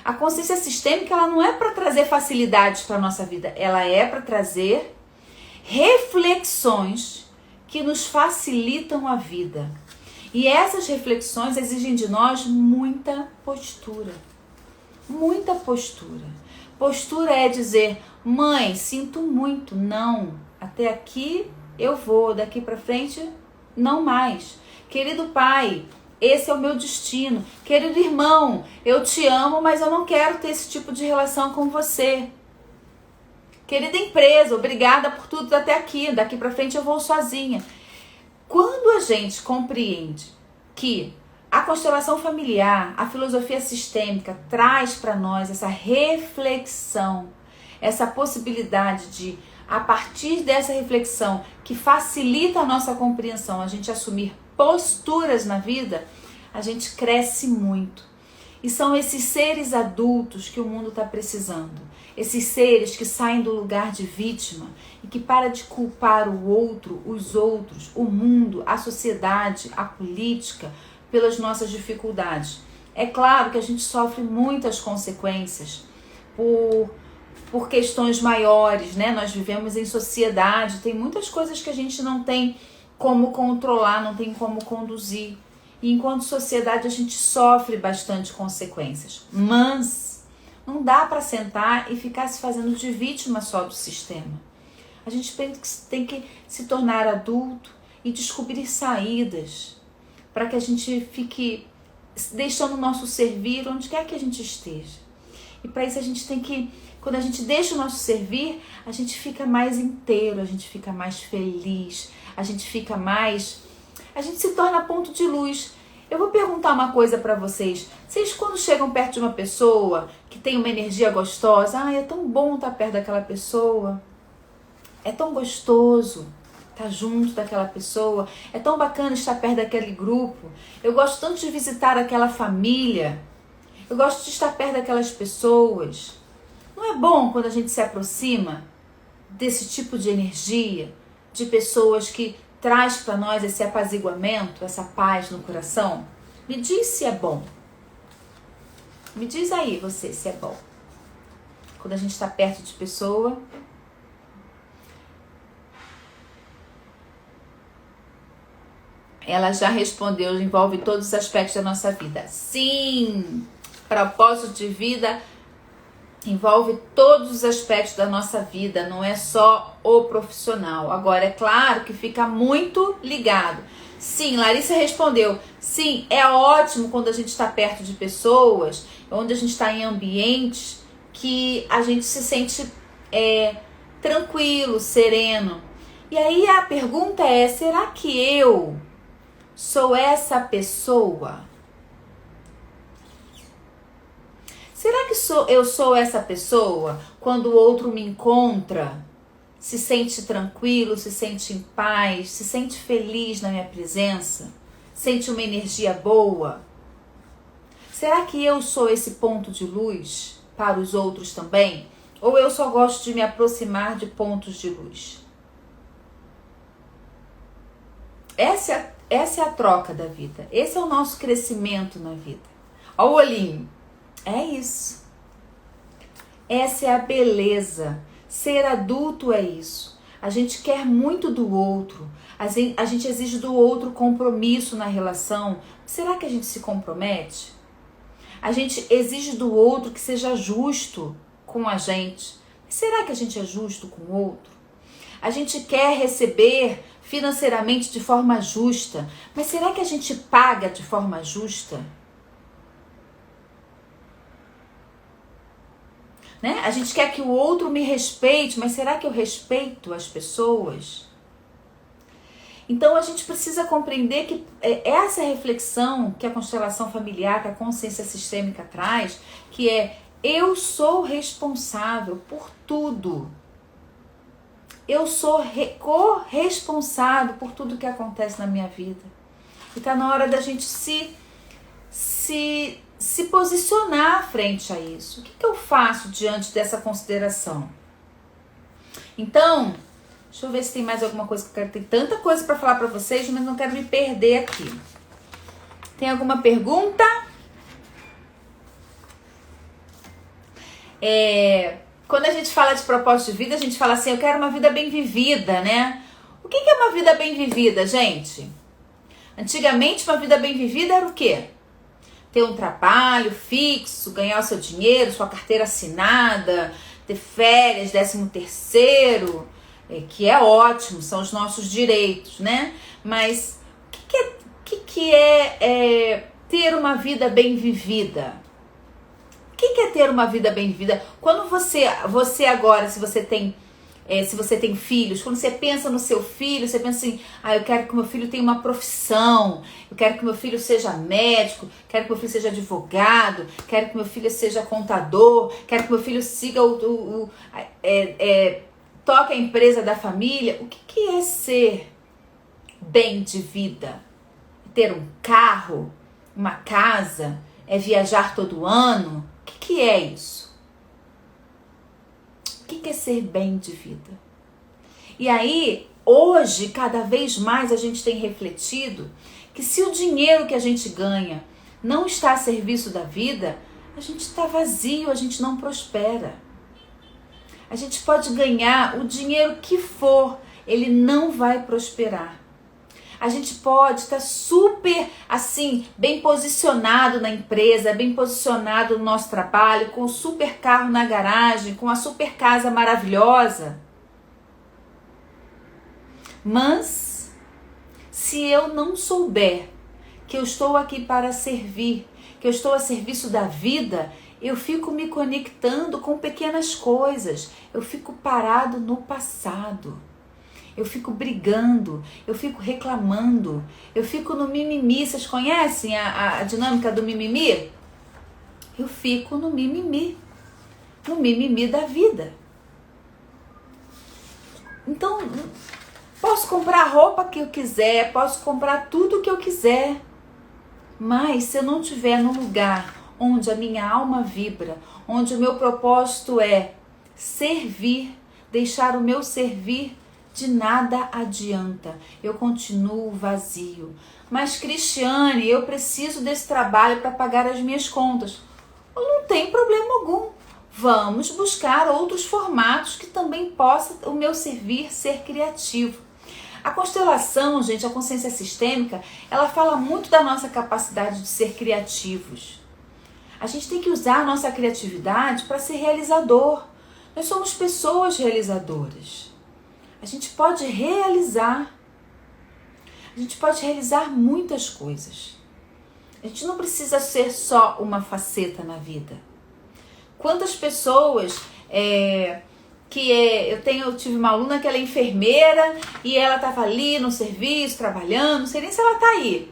A consciência sistêmica ela não é para trazer facilidades para a nossa vida. Ela é para trazer reflexões que nos facilitam a vida. E essas reflexões exigem de nós muita postura. Muita postura. Postura é dizer, mãe, sinto muito, não. Até aqui eu vou, daqui para frente, não mais. Querido pai, esse é o meu destino. Querido irmão, eu te amo, mas eu não quero ter esse tipo de relação com você. Querida empresa, obrigada por tudo até aqui. Daqui para frente eu vou sozinha. Quando a gente compreende que a constelação familiar, a filosofia sistêmica traz para nós essa reflexão, essa possibilidade de, a partir dessa reflexão que facilita a nossa compreensão, a gente assumir posturas na vida, a gente cresce muito. E são esses seres adultos que o mundo está precisando. Esses seres que saem do lugar de vítima e que param de culpar o outro, os outros, o mundo, a sociedade, a política pelas nossas dificuldades. É claro que a gente sofre muitas consequências por questões maiores, né? Nós vivemos em sociedade, tem muitas coisas que a gente não tem como controlar, não tem como conduzir. E enquanto sociedade a gente sofre bastante consequências. Mas não dá para sentar e ficar se fazendo de vítima só do sistema. A gente tem que se tornar adulto e descobrir saídas para que a gente fique deixando o nosso servir onde quer que a gente esteja. E para isso a gente tem que, quando a gente deixa o nosso servir, a gente fica mais inteiro, a gente fica mais feliz, a gente se torna ponto de luz. Eu vou perguntar uma coisa para vocês. Vocês quando chegam perto de uma pessoa que tem uma energia gostosa, é tão bom estar perto daquela pessoa, é tão gostoso estar junto daquela pessoa, é tão bacana estar perto daquele grupo, eu gosto tanto de visitar aquela família, eu gosto de estar perto daquelas pessoas. Não é bom quando a gente se aproxima desse tipo de energia, de pessoas que traz para nós esse apaziguamento, essa paz no coração? Me diz se é bom. Me diz aí você se é bom. Quando a gente está perto de pessoa. Ela já respondeu, envolve todos os aspectos da nossa vida. Sim, propósito de vida envolve todos os aspectos da nossa vida, não é só o profissional. Agora, é claro que fica muito ligado. Sim, Larissa respondeu. Sim, é ótimo quando a gente está perto de pessoas, onde a gente está em ambientes que a gente se sente tranquilo, sereno. E aí a pergunta é, será que eu sou essa pessoa? Será que eu sou essa pessoa quando o outro me encontra, se sente tranquilo, se sente em paz, se sente feliz na minha presença, sente uma energia boa? Será que eu sou esse ponto de luz para os outros também? Ou eu só gosto de me aproximar de pontos de luz? Essa é a troca da vida. Esse é o nosso crescimento na vida. Olha o olhinho. É isso. Essa é a beleza. Ser adulto é isso. A gente quer muito do outro. A gente exige do outro compromisso na relação. Será que a gente se compromete? A gente exige do outro que seja justo com a gente. Será que a gente é justo com o outro? A gente quer receber financeiramente de forma justa. Mas será que a gente paga de forma justa? Né? A gente quer que o outro me respeite, mas será que eu respeito as pessoas? Então a gente precisa compreender que essa reflexão que a constelação familiar, que a consciência sistêmica traz, que é eu sou responsável por tudo. Eu sou corresponsável por tudo que acontece na minha vida. E está na hora da gente se posicionar frente a isso. O que eu faço diante dessa consideração? Então, deixa eu ver se tem mais alguma coisa que eu quero. Tem tanta coisa para falar para vocês, mas não quero me perder aqui. Tem alguma pergunta? Quando a gente fala de propósito de vida, a gente fala assim, eu quero uma vida bem vivida, né? O que é uma vida bem vivida, gente? Antigamente, uma vida bem vivida era o quê? Ter um trabalho fixo, ganhar o seu dinheiro, sua carteira assinada, ter férias, 13º, que é ótimo, são os nossos direitos, né? Mas o que é ter uma vida bem vivida? O que é ter uma vida bem vivida? Quando você agora, se você tem filhos, quando você pensa no seu filho, você pensa assim, eu quero que o meu filho tenha uma profissão, eu quero que o meu filho seja médico, quero que o meu filho seja advogado, quero que o meu filho seja contador, quero que o meu filho siga toque a empresa da família. O que é ser bem de vida? Ter um carro, uma casa, É viajar todo ano? O que é isso? O que é ser bem de vida? E aí, hoje, cada vez mais a gente tem refletido que se o dinheiro que a gente ganha não está a serviço da vida, a gente está vazio, a gente não prospera. A gente pode ganhar o dinheiro que for, ele não vai prosperar. A gente pode estar super, assim, bem posicionado na empresa, bem posicionado no nosso trabalho, com o super carro na garagem, com a super casa maravilhosa. Mas, se eu não souber que eu estou aqui para servir, que eu estou a serviço da vida, eu fico me conectando com pequenas coisas, eu fico parado no passado. Eu fico brigando, eu fico reclamando, eu fico no mimimi. Vocês conhecem a dinâmica do mimimi? Eu fico no mimimi da vida. Então, posso comprar a roupa que eu quiser, posso comprar tudo que eu quiser, mas se eu não estiver no lugar onde a minha alma vibra, onde o meu propósito é servir, deixar o meu servir, de nada adianta, eu continuo vazio. Mas Cristiane, eu preciso desse trabalho para pagar as minhas contas. Não tem problema algum. Vamos buscar outros formatos que também possa o meu servir ser criativo. A constelação, gente, a consciência sistêmica, ela fala muito da nossa capacidade de ser criativos. A gente tem que usar a nossa criatividade para ser realizador. Nós somos pessoas realizadoras. A gente pode realizar muitas coisas. A gente não precisa ser só uma faceta na vida. Quantas pessoas eu tive uma aluna que ela é enfermeira e ela estava ali no serviço, trabalhando, não sei nem se ela está aí.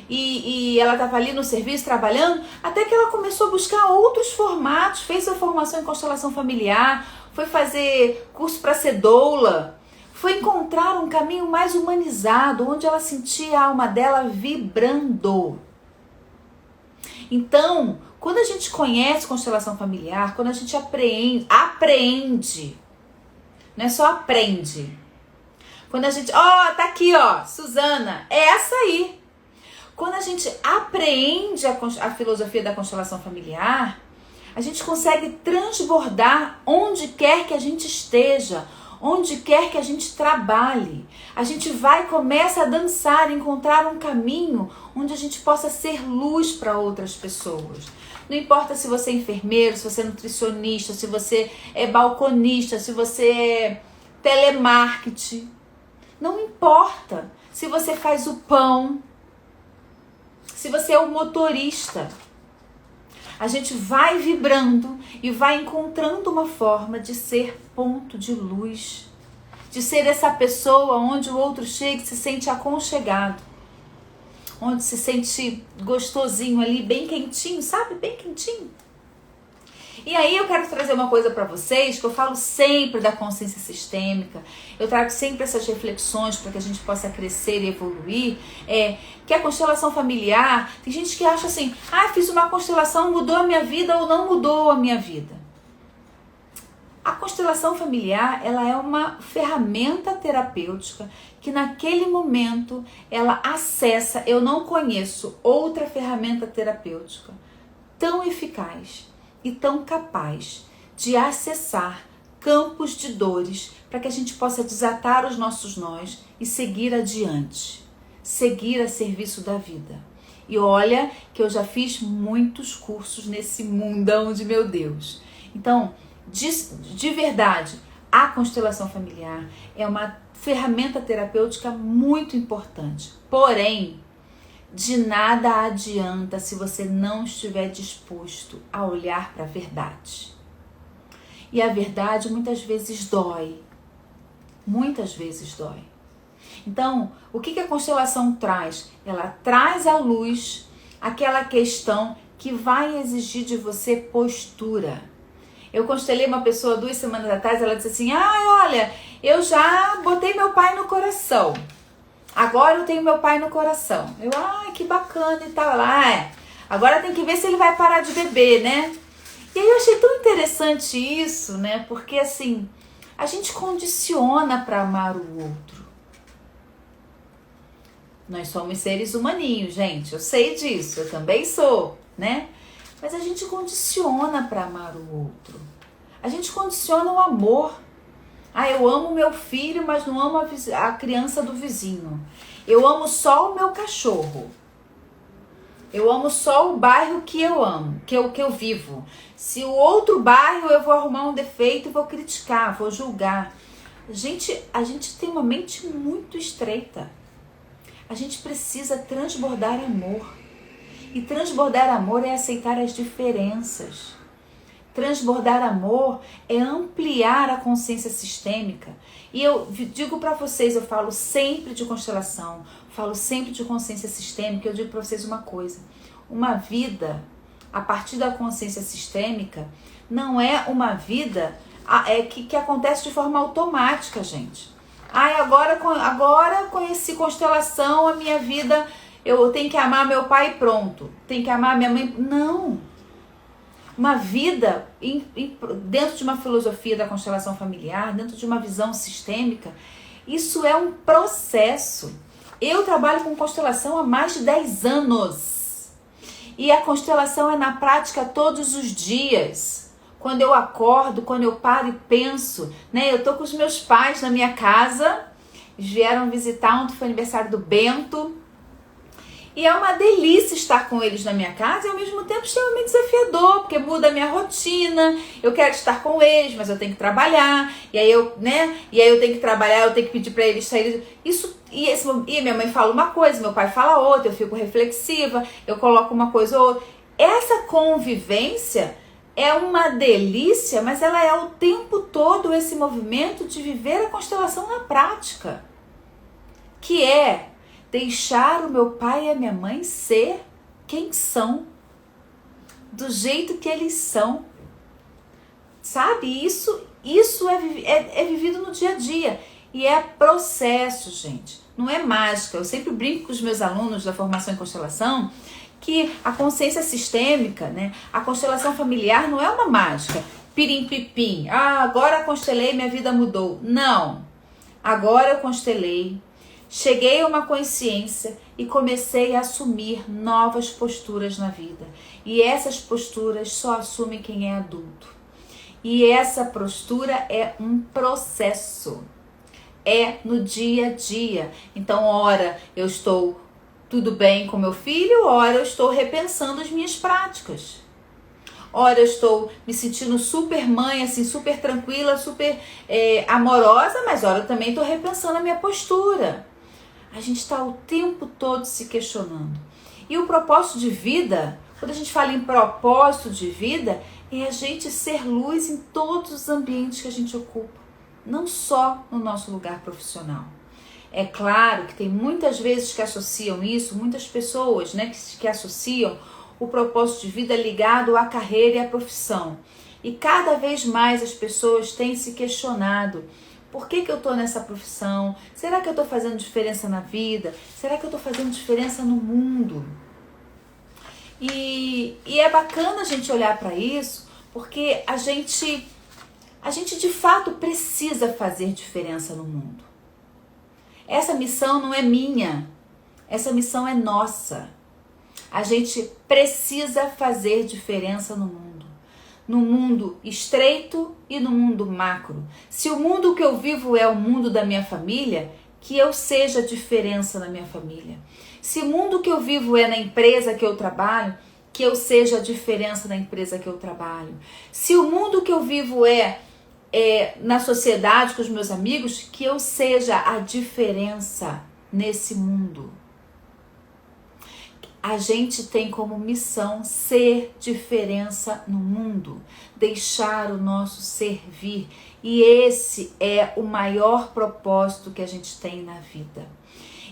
E ela estava ali no serviço, trabalhando, até que ela começou a buscar outros formatos, fez a formação em constelação familiar, foi fazer curso para ser doula, foi encontrar um caminho mais humanizado, onde ela sentia a alma dela vibrando. Então, quando a gente conhece constelação familiar, quando a gente apreende, não é só aprende. Quando a gente, tá aqui, Suzana, é essa aí. Quando a gente apreende a filosofia da constelação familiar, a gente consegue transbordar onde quer que a gente esteja, onde quer que a gente trabalhe. A gente vai e começa a dançar, encontrar um caminho onde a gente possa ser luz para outras pessoas. Não importa se você é enfermeiro, se você é nutricionista, se você é balconista, se você é telemarketing. Não importa se você faz o pão, se você é o motorista. A gente vai vibrando e vai encontrando uma forma de ser ponto de luz, de ser essa pessoa onde o outro chega e se sente aconchegado, onde se sente gostosinho ali, bem quentinho, sabe? Bem quentinho. E aí eu quero trazer uma coisa para vocês, que eu falo sempre da consciência sistêmica, eu trago sempre essas reflexões para que a gente possa crescer e evoluir, que a constelação familiar, tem gente que acha assim, fiz uma constelação, mudou a minha vida ou não mudou a minha vida. A constelação familiar, ela é uma ferramenta terapêutica que naquele momento ela acessa, eu não conheço outra ferramenta terapêutica tão eficaz e tão capaz de acessar campos de dores para que a gente possa desatar os nossos nós e seguir adiante, seguir a serviço da vida. E olha que eu já fiz muitos cursos nesse mundão de meu Deus. Então, de verdade, a constelação familiar é uma ferramenta terapêutica muito importante. Porém, de nada adianta se você não estiver disposto a olhar para a verdade. E a verdade muitas vezes dói. Muitas vezes dói. Então, o que a constelação traz? Ela traz à luz aquela questão que vai exigir de você postura. Eu constelei uma pessoa 2 semanas atrás, ela disse assim, olha, eu já botei meu pai no coração. Agora eu tenho meu pai no coração. Eu, que bacana e tal. Agora tem que ver se ele vai parar de beber, né? E aí eu achei tão interessante isso, né? Porque assim, a gente condiciona para amar o outro. Nós somos seres humaninhos, gente. Eu sei disso, eu também sou, né? Mas a gente condiciona para amar o outro. A gente condiciona o amor. Ah, eu amo meu filho, mas não amo a criança do vizinho. Eu amo só o meu cachorro. Eu amo só o bairro que eu amo, que eu vivo. Se o outro bairro eu vou arrumar um defeito, vou criticar, vou julgar. A gente tem uma mente muito estreita. A gente precisa transbordar amor. E transbordar amor é aceitar as diferenças. Transbordar amor é ampliar a consciência sistêmica. E eu digo para vocês, eu falo sempre de constelação, falo sempre de consciência sistêmica, eu digo para vocês uma coisa. Uma vida a partir da consciência sistêmica não é uma vida que acontece de forma automática, gente. Agora conheci constelação, a minha vida, eu tenho que amar meu pai e pronto. Tenho que amar minha mãe. Não. Uma vida dentro de uma filosofia da constelação familiar, dentro de uma visão sistêmica, isso é um processo. Eu trabalho com constelação há mais de 10 anos. E a constelação é na prática todos os dias. Quando eu acordo, quando eu paro e penso, né? Eu tô com os meus pais na minha casa, eles vieram visitar, ontem foi aniversário do Bento. E é uma delícia estar com eles na minha casa e ao mesmo tempo extremamente desafiador, porque muda a minha rotina, eu quero estar com eles, mas eu tenho que trabalhar, e aí eu tenho que trabalhar, eu tenho que pedir para eles saírem. E minha mãe fala uma coisa, meu pai fala outra, eu fico reflexiva, eu coloco uma coisa ou outra. Essa convivência é uma delícia, mas ela é o tempo todo esse movimento de viver a constelação na prática, que é deixar o meu pai e a minha mãe ser quem são, do jeito que eles são, sabe? Isso é vivido no dia a dia e é processo, gente, não é mágica. Eu sempre brinco com os meus alunos da formação em constelação que a consciência sistêmica, né, a constelação familiar não é uma mágica, pirim-pipim, agora constelei, minha vida mudou. Não, agora eu constelei, cheguei a uma consciência e comecei a assumir novas posturas na vida. E essas posturas só assumem quem é adulto. E essa postura é um processo. É no dia a dia. Então, ora eu estou tudo bem com meu filho, ora eu estou repensando as minhas práticas. Ora eu estou me sentindo super mãe, assim, super tranquila, super amorosa, mas ora eu também estou repensando a minha postura. A gente está o tempo todo se questionando. E o propósito de vida, quando a gente fala em propósito de vida, é a gente ser luz em todos os ambientes que a gente ocupa, não só no nosso lugar profissional. É claro que tem muitas vezes que associam isso, muitas pessoas, né, que associam o propósito de vida ligado à carreira e à profissão. E cada vez mais as pessoas têm se questionado: por que eu estou nessa profissão? Será que eu estou fazendo diferença na vida? Será que eu estou fazendo diferença no mundo? E é bacana a gente olhar para isso, porque a gente de fato precisa fazer diferença no mundo. Essa missão não é minha, essa missão é nossa. A gente precisa fazer diferença no mundo. No mundo estreito e no mundo macro. Se o mundo que eu vivo é o mundo da minha família, que eu seja a diferença na minha família. Se o mundo que eu vivo é na empresa que eu trabalho, que eu seja a diferença na empresa que eu trabalho. Se o mundo que eu vivo é na sociedade com os meus amigos, que eu seja a diferença nesse mundo. A gente tem como missão ser diferença no mundo, deixar o nosso servir. E esse é o maior propósito que a gente tem na vida.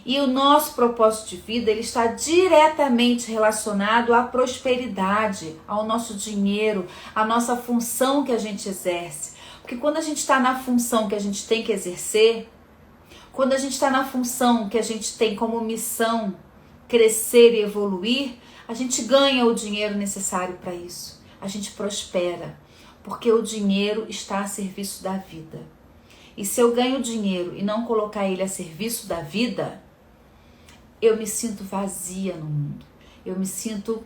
E o nosso propósito de vida, ele está diretamente relacionado à prosperidade, ao nosso dinheiro, à nossa função que a gente exerce. Porque quando a gente está na função que a gente tem que exercer, quando a gente está na função que a gente tem como missão crescer e evoluir, a gente ganha o dinheiro necessário para isso. A gente prospera, porque o dinheiro está a serviço da vida. E se eu ganho dinheiro e não colocar ele a serviço da vida, eu me sinto vazia no mundo. Eu me sinto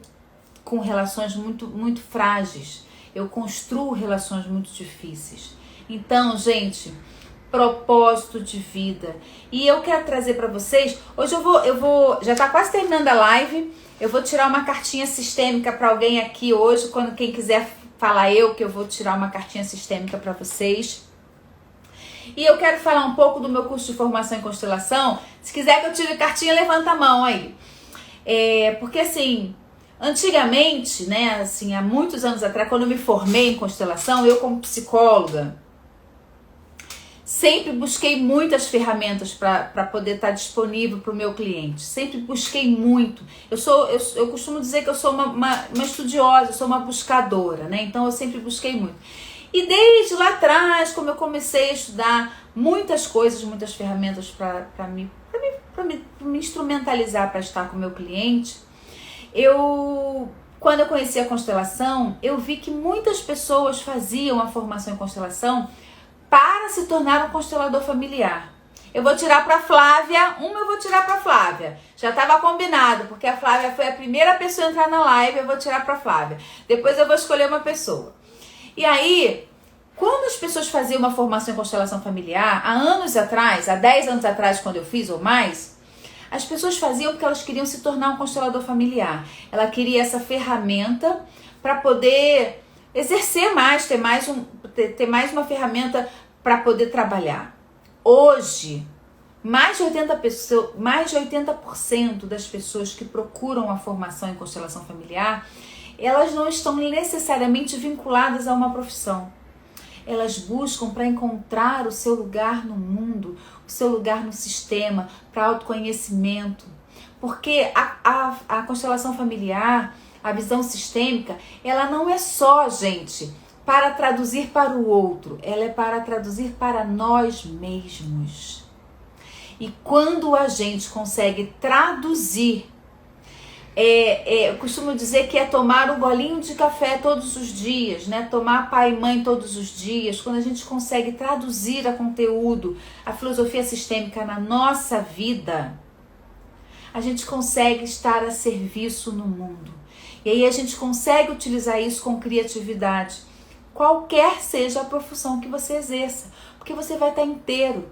com relações muito frágeis. Eu construo relações muito difíceis. Então, gente, propósito de vida. E eu quero trazer para vocês, hoje eu vou, já tá quase terminando a live, eu vou tirar uma cartinha sistêmica para alguém aqui hoje, quando quem quiser falar que eu vou tirar uma cartinha sistêmica para vocês. E eu quero falar um pouco do meu curso de formação em constelação. Se quiser que eu tire cartinha, levanta a mão aí. Porque assim, antigamente, né, assim, há muitos anos atrás, quando eu me formei em constelação, eu como psicóloga, sempre busquei muitas ferramentas para poder estar disponível para o meu cliente. Sempre busquei muito. Eu costumo dizer que eu sou uma estudiosa, eu sou uma buscadora, né? Então eu sempre busquei muito. E desde lá atrás, como eu comecei a estudar muitas coisas, muitas ferramentas para me instrumentalizar para estar com o meu cliente, quando eu conheci a constelação, eu vi que muitas pessoas faziam a formação em constelação para se tornar um constelador familiar. Eu vou tirar para Flávia, eu vou tirar para Flávia. Já estava combinado, porque a Flávia foi a primeira pessoa a entrar na live, eu vou tirar para Flávia. Depois eu vou escolher uma pessoa. E aí, quando as pessoas faziam uma formação em constelação familiar, há 10 anos atrás, quando eu fiz ou mais, as pessoas faziam porque elas queriam se tornar um constelador familiar. Ela queria essa ferramenta para poder exercer mais, ter mais uma ferramenta para poder trabalhar. Hoje, mais de 80% das pessoas que procuram a formação em constelação familiar, elas não estão necessariamente vinculadas a uma profissão. Elas buscam para encontrar o seu lugar no mundo, o seu lugar no sistema, para autoconhecimento. Porque a constelação familiar, a visão sistêmica, ela não é só, gente, para traduzir para o outro, ela é para traduzir para nós mesmos. E quando a gente consegue traduzir, eu costumo dizer que é tomar um golinho de café todos os dias, né? Tomar pai e mãe todos os dias. Quando a gente consegue traduzir a conteúdo, a filosofia sistêmica na nossa vida, a gente consegue estar a serviço no mundo. E aí a gente consegue utilizar isso com criatividade, qualquer seja a profissão que você exerça, porque você vai estar inteiro,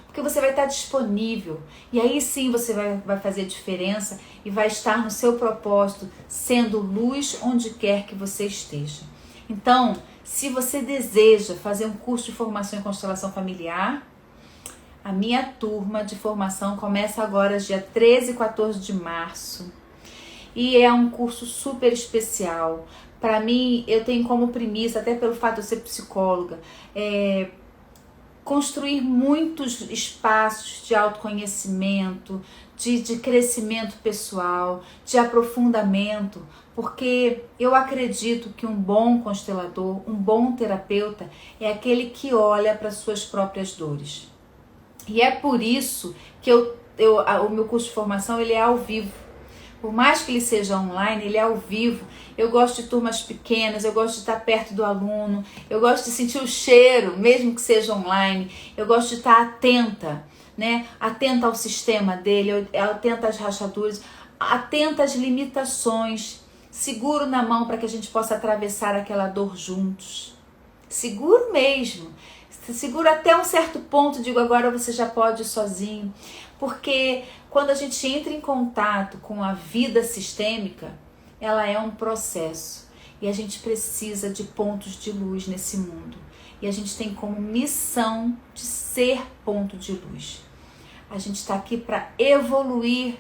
porque você vai estar disponível, e aí sim você vai fazer diferença e vai estar no seu propósito, sendo luz onde quer que você esteja. Então, se você deseja fazer um curso de formação em constelação familiar, a minha turma de formação começa agora dia 13 e 14 de março, e é um curso super especial. Para mim, eu tenho como premissa, até pelo fato de eu ser psicóloga, construir muitos espaços de autoconhecimento, de crescimento pessoal, de aprofundamento, porque eu acredito que um bom constelador, um bom terapeuta, é aquele que olha para suas próprias dores. E é por isso que o meu curso de formação ele é ao vivo. Por mais que ele seja online, ele é ao vivo. Eu gosto de turmas pequenas, eu gosto de estar perto do aluno, eu gosto de sentir o cheiro, mesmo que seja online. Eu gosto de estar atenta, né? Atenta ao sistema dele, atenta às rachaduras, atenta às limitações. Seguro na mão para que a gente possa atravessar aquela dor juntos. Seguro mesmo. Seguro até um certo ponto, digo, agora você já pode ir sozinho. Porque quando a gente entra em contato com a vida sistêmica, ela é um processo. E a gente precisa de pontos de luz nesse mundo. E a gente tem como missão de ser ponto de luz. A gente está aqui para evoluir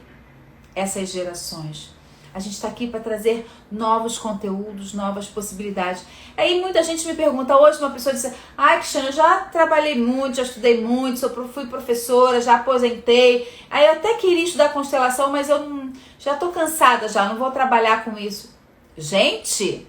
essas gerações. A gente está aqui para trazer novos conteúdos, novas possibilidades. Aí muita gente me pergunta, hoje uma pessoa disse, Cristiane, eu já trabalhei muito, já estudei muito, fui professora, já aposentei. Aí eu até queria estudar constelação, mas já estou cansada já, não vou trabalhar com isso. Gente,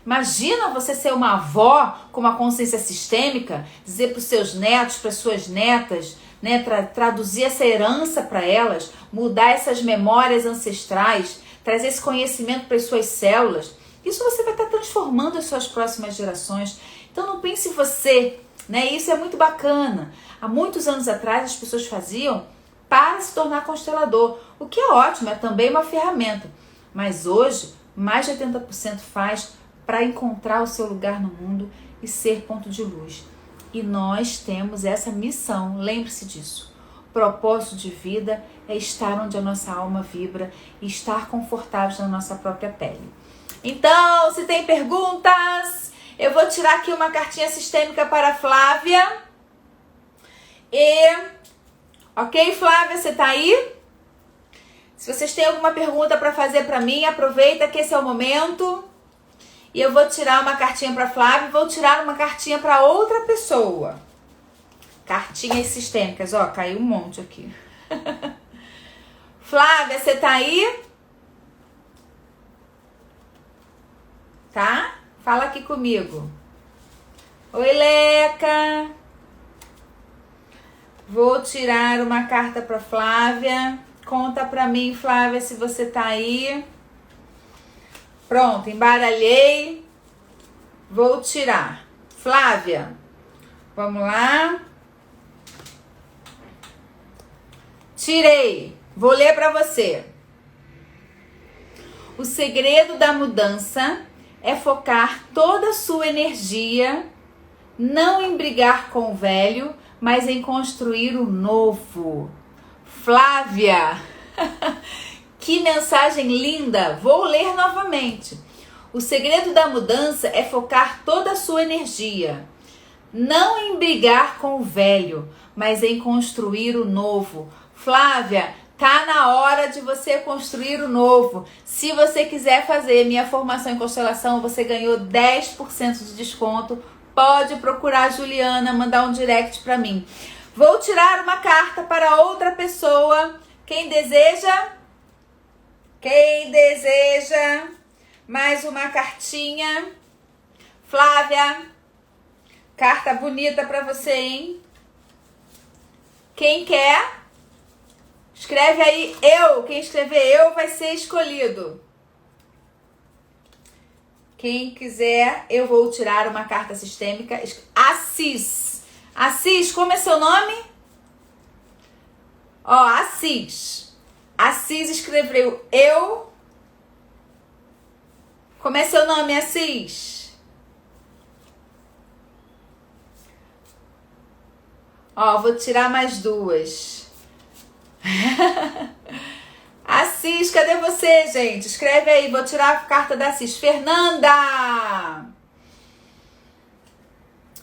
imagina você ser uma avó com uma consciência sistêmica, dizer para os seus netos, para as suas netas, né, traduzir essa herança para elas, mudar essas memórias ancestrais, trazer esse conhecimento para as suas células, isso você vai estar transformando as suas próximas gerações. Então não pense você, né? Isso é muito bacana. Há muitos anos atrás as pessoas faziam para se tornar constelador, o que é ótimo, é também uma ferramenta. Mas hoje, mais de 80% faz para encontrar o seu lugar no mundo e ser ponto de luz. E nós temos essa missão, lembre-se disso. O propósito de vida é estar onde a nossa alma vibra e estar confortável na nossa própria pele. Então, se tem perguntas, eu vou tirar aqui uma cartinha sistêmica para a Flávia. Ok, Flávia, você tá aí? Se vocês têm alguma pergunta para fazer para mim, aproveita que esse é o momento. E eu vou tirar uma cartinha para Flávia e vou tirar uma cartinha para outra pessoa. Cartinhas sistêmicas, ó, caiu um monte aqui. Flávia, você tá aí? Tá? Fala aqui comigo. Oi, Leca. Vou tirar uma carta para Flávia. Conta pra mim, Flávia, se você tá aí. Pronto, embaralhei. Vou tirar. Flávia, vamos lá. Tirei. Vou ler pra você. O segredo da mudança é focar toda a sua energia, não em brigar com o velho, mas em construir o novo. Flávia, que mensagem linda! Vou ler novamente. O segredo da mudança é focar toda a sua energia, não em brigar com o velho, mas em construir o novo. Flávia, tá na hora de você construir o novo. Se você quiser fazer minha formação em constelação, você ganhou 10% de desconto. Pode procurar a Juliana, mandar um direct para mim. Vou tirar uma carta para outra pessoa. Quem deseja? Quem deseja? Mais uma cartinha. Flávia, carta bonita para você, hein? Quem quer? Escreve aí eu. Quem escrever eu vai ser escolhido. Quem quiser, eu vou tirar uma carta sistêmica. Assis. Assis, como é seu nome? Ó, Assis. Assis escreveu eu. Como é seu nome, Assis? Ó, vou tirar mais duas. Assis, cadê você, gente? Escreve aí, vou tirar a carta da Assis. Fernanda!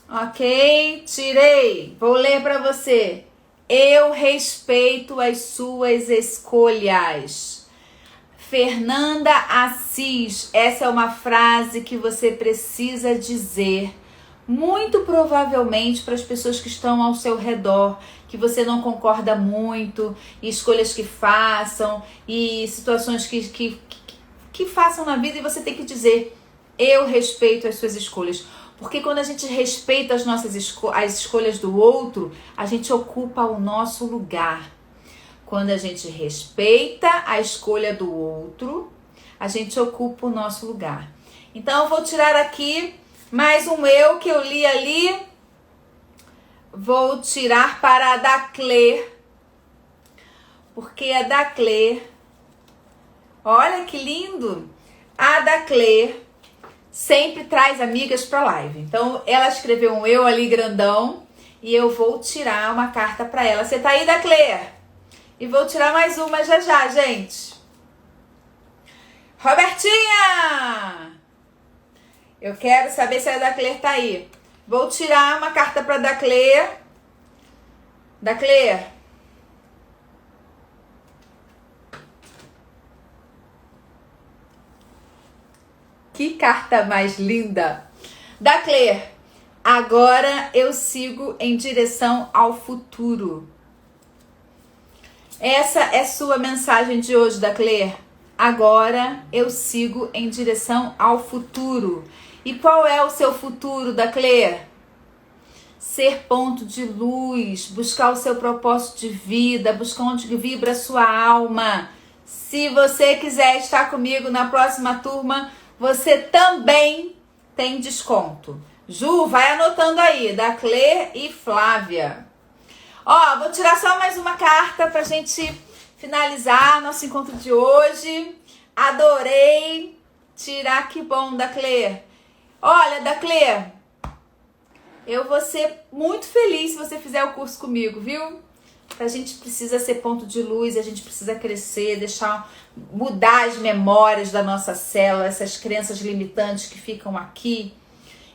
Ok, tirei. Vou ler para você. Eu respeito as suas escolhas. Fernanda Assis, essa é uma frase que você precisa dizer, muito provavelmente para as pessoas que estão ao seu redor, que você não concorda muito, e escolhas que façam, e situações que façam na vida, e você tem que dizer, eu respeito as suas escolhas. Porque quando a gente respeita as escolhas do outro, a gente ocupa o nosso lugar. Quando a gente respeita a escolha do outro, a gente ocupa o nosso lugar. Então eu vou tirar aqui mais um eu que eu li ali. Vou tirar para a Daclê. Porque a Daclê, olha que lindo! A Daclê sempre traz amigas para live. Então ela escreveu um eu ali grandão e eu vou tirar uma carta para ela. Você tá aí, Daclê? E vou tirar mais uma já já, gente. Robertinha! Eu quero saber se a Daclê tá aí. Vou tirar uma carta para Daclê. Daclê. Que carta mais linda. Daclê, agora eu sigo em direção ao futuro. Essa é sua mensagem de hoje, Daclê. Agora eu sigo em direção ao futuro. E qual é o seu futuro, Daclê? Ser ponto de luz, buscar o seu propósito de vida, buscar onde vibra a sua alma. Se você quiser estar comigo na próxima turma, você também tem desconto. Ju, vai anotando aí, da Clê e Flávia. Ó, vou tirar só mais uma carta pra gente finalizar nosso encontro de hoje. Adorei tirar, que bom, da Clê. Olha, da Clê, eu vou ser muito feliz se você fizer o curso comigo, viu? A gente precisa ser ponto de luz, a gente precisa crescer, mudar as memórias da nossa célula, essas crenças limitantes que ficam aqui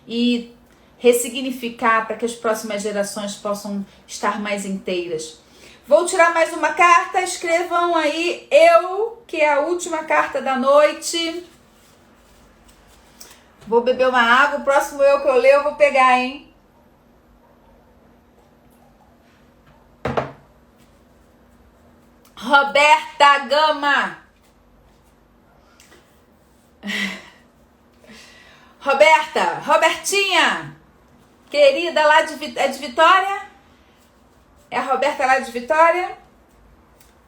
e ressignificar para que as próximas gerações possam estar mais inteiras. Vou tirar mais uma carta, escrevam aí eu, que é a última carta da noite. Vou beber uma água, o próximo eu que eu ler eu vou pegar, hein? Roberta Gama. Robertinha, querida lá de Vitória? É a Roberta lá de Vitória?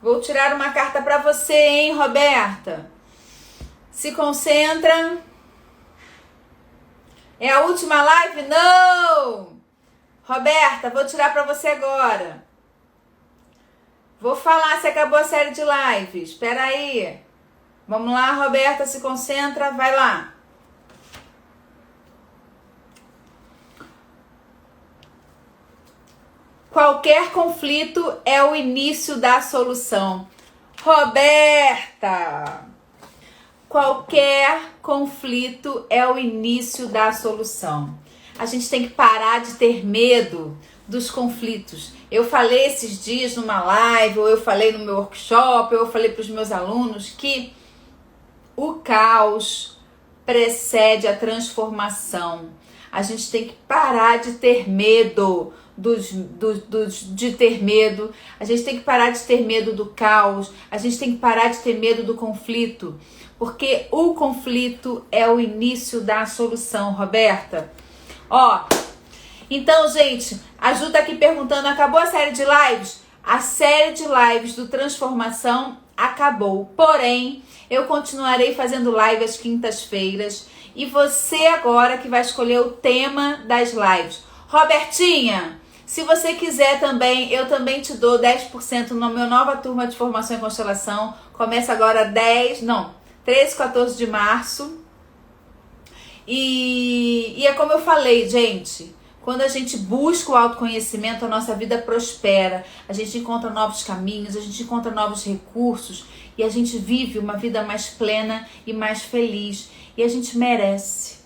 Vou tirar uma carta para você, hein, Roberta? Se concentra. É a última live? Não! Roberta, vou tirar para você agora. Vou falar se acabou a série de lives. Espera aí. Vamos lá, Roberta, se concentra. Vai lá. Qualquer conflito é o início da solução. Roberta! Qualquer conflito é o início da solução. A gente tem que parar de ter medo dos conflitos. Eu falei esses dias numa live, ou eu falei no meu workshop, ou eu falei para os meus alunos que o caos precede a transformação. A gente tem que parar de ter medo de ter medo. A gente tem que parar de ter medo do caos. A gente tem que parar de ter medo do conflito. Porque o conflito é o início da solução, Roberta. Ó, então, gente, a Ju tá aqui perguntando, acabou a série de lives? A série de lives do Transformação acabou. Porém, eu continuarei fazendo live às quintas-feiras. E você agora que vai escolher o tema das lives. Robertinha, se você quiser também, eu também te dou 10% na minha nova turma de formação em constelação. Começa agora 13 e 14 de março. E é como eu falei, gente, quando a gente busca o autoconhecimento, a nossa vida prospera. A gente encontra novos caminhos, a gente encontra novos recursos e a gente vive uma vida mais plena e mais feliz. E a gente merece.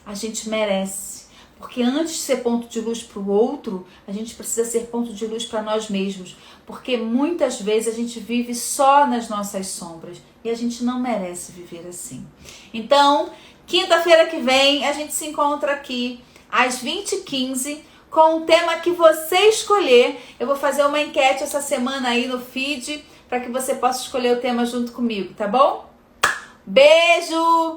A gente merece. Porque antes de ser ponto de luz para o outro, a gente precisa ser ponto de luz para nós mesmos. Porque muitas vezes a gente vive só nas nossas sombras. E a gente não merece viver assim. Então, quinta-feira que vem, a gente se encontra aqui às 20h15 com o tema que você escolher. Eu vou fazer uma enquete essa semana aí no feed para que você possa escolher o tema junto comigo, tá bom? Beijo!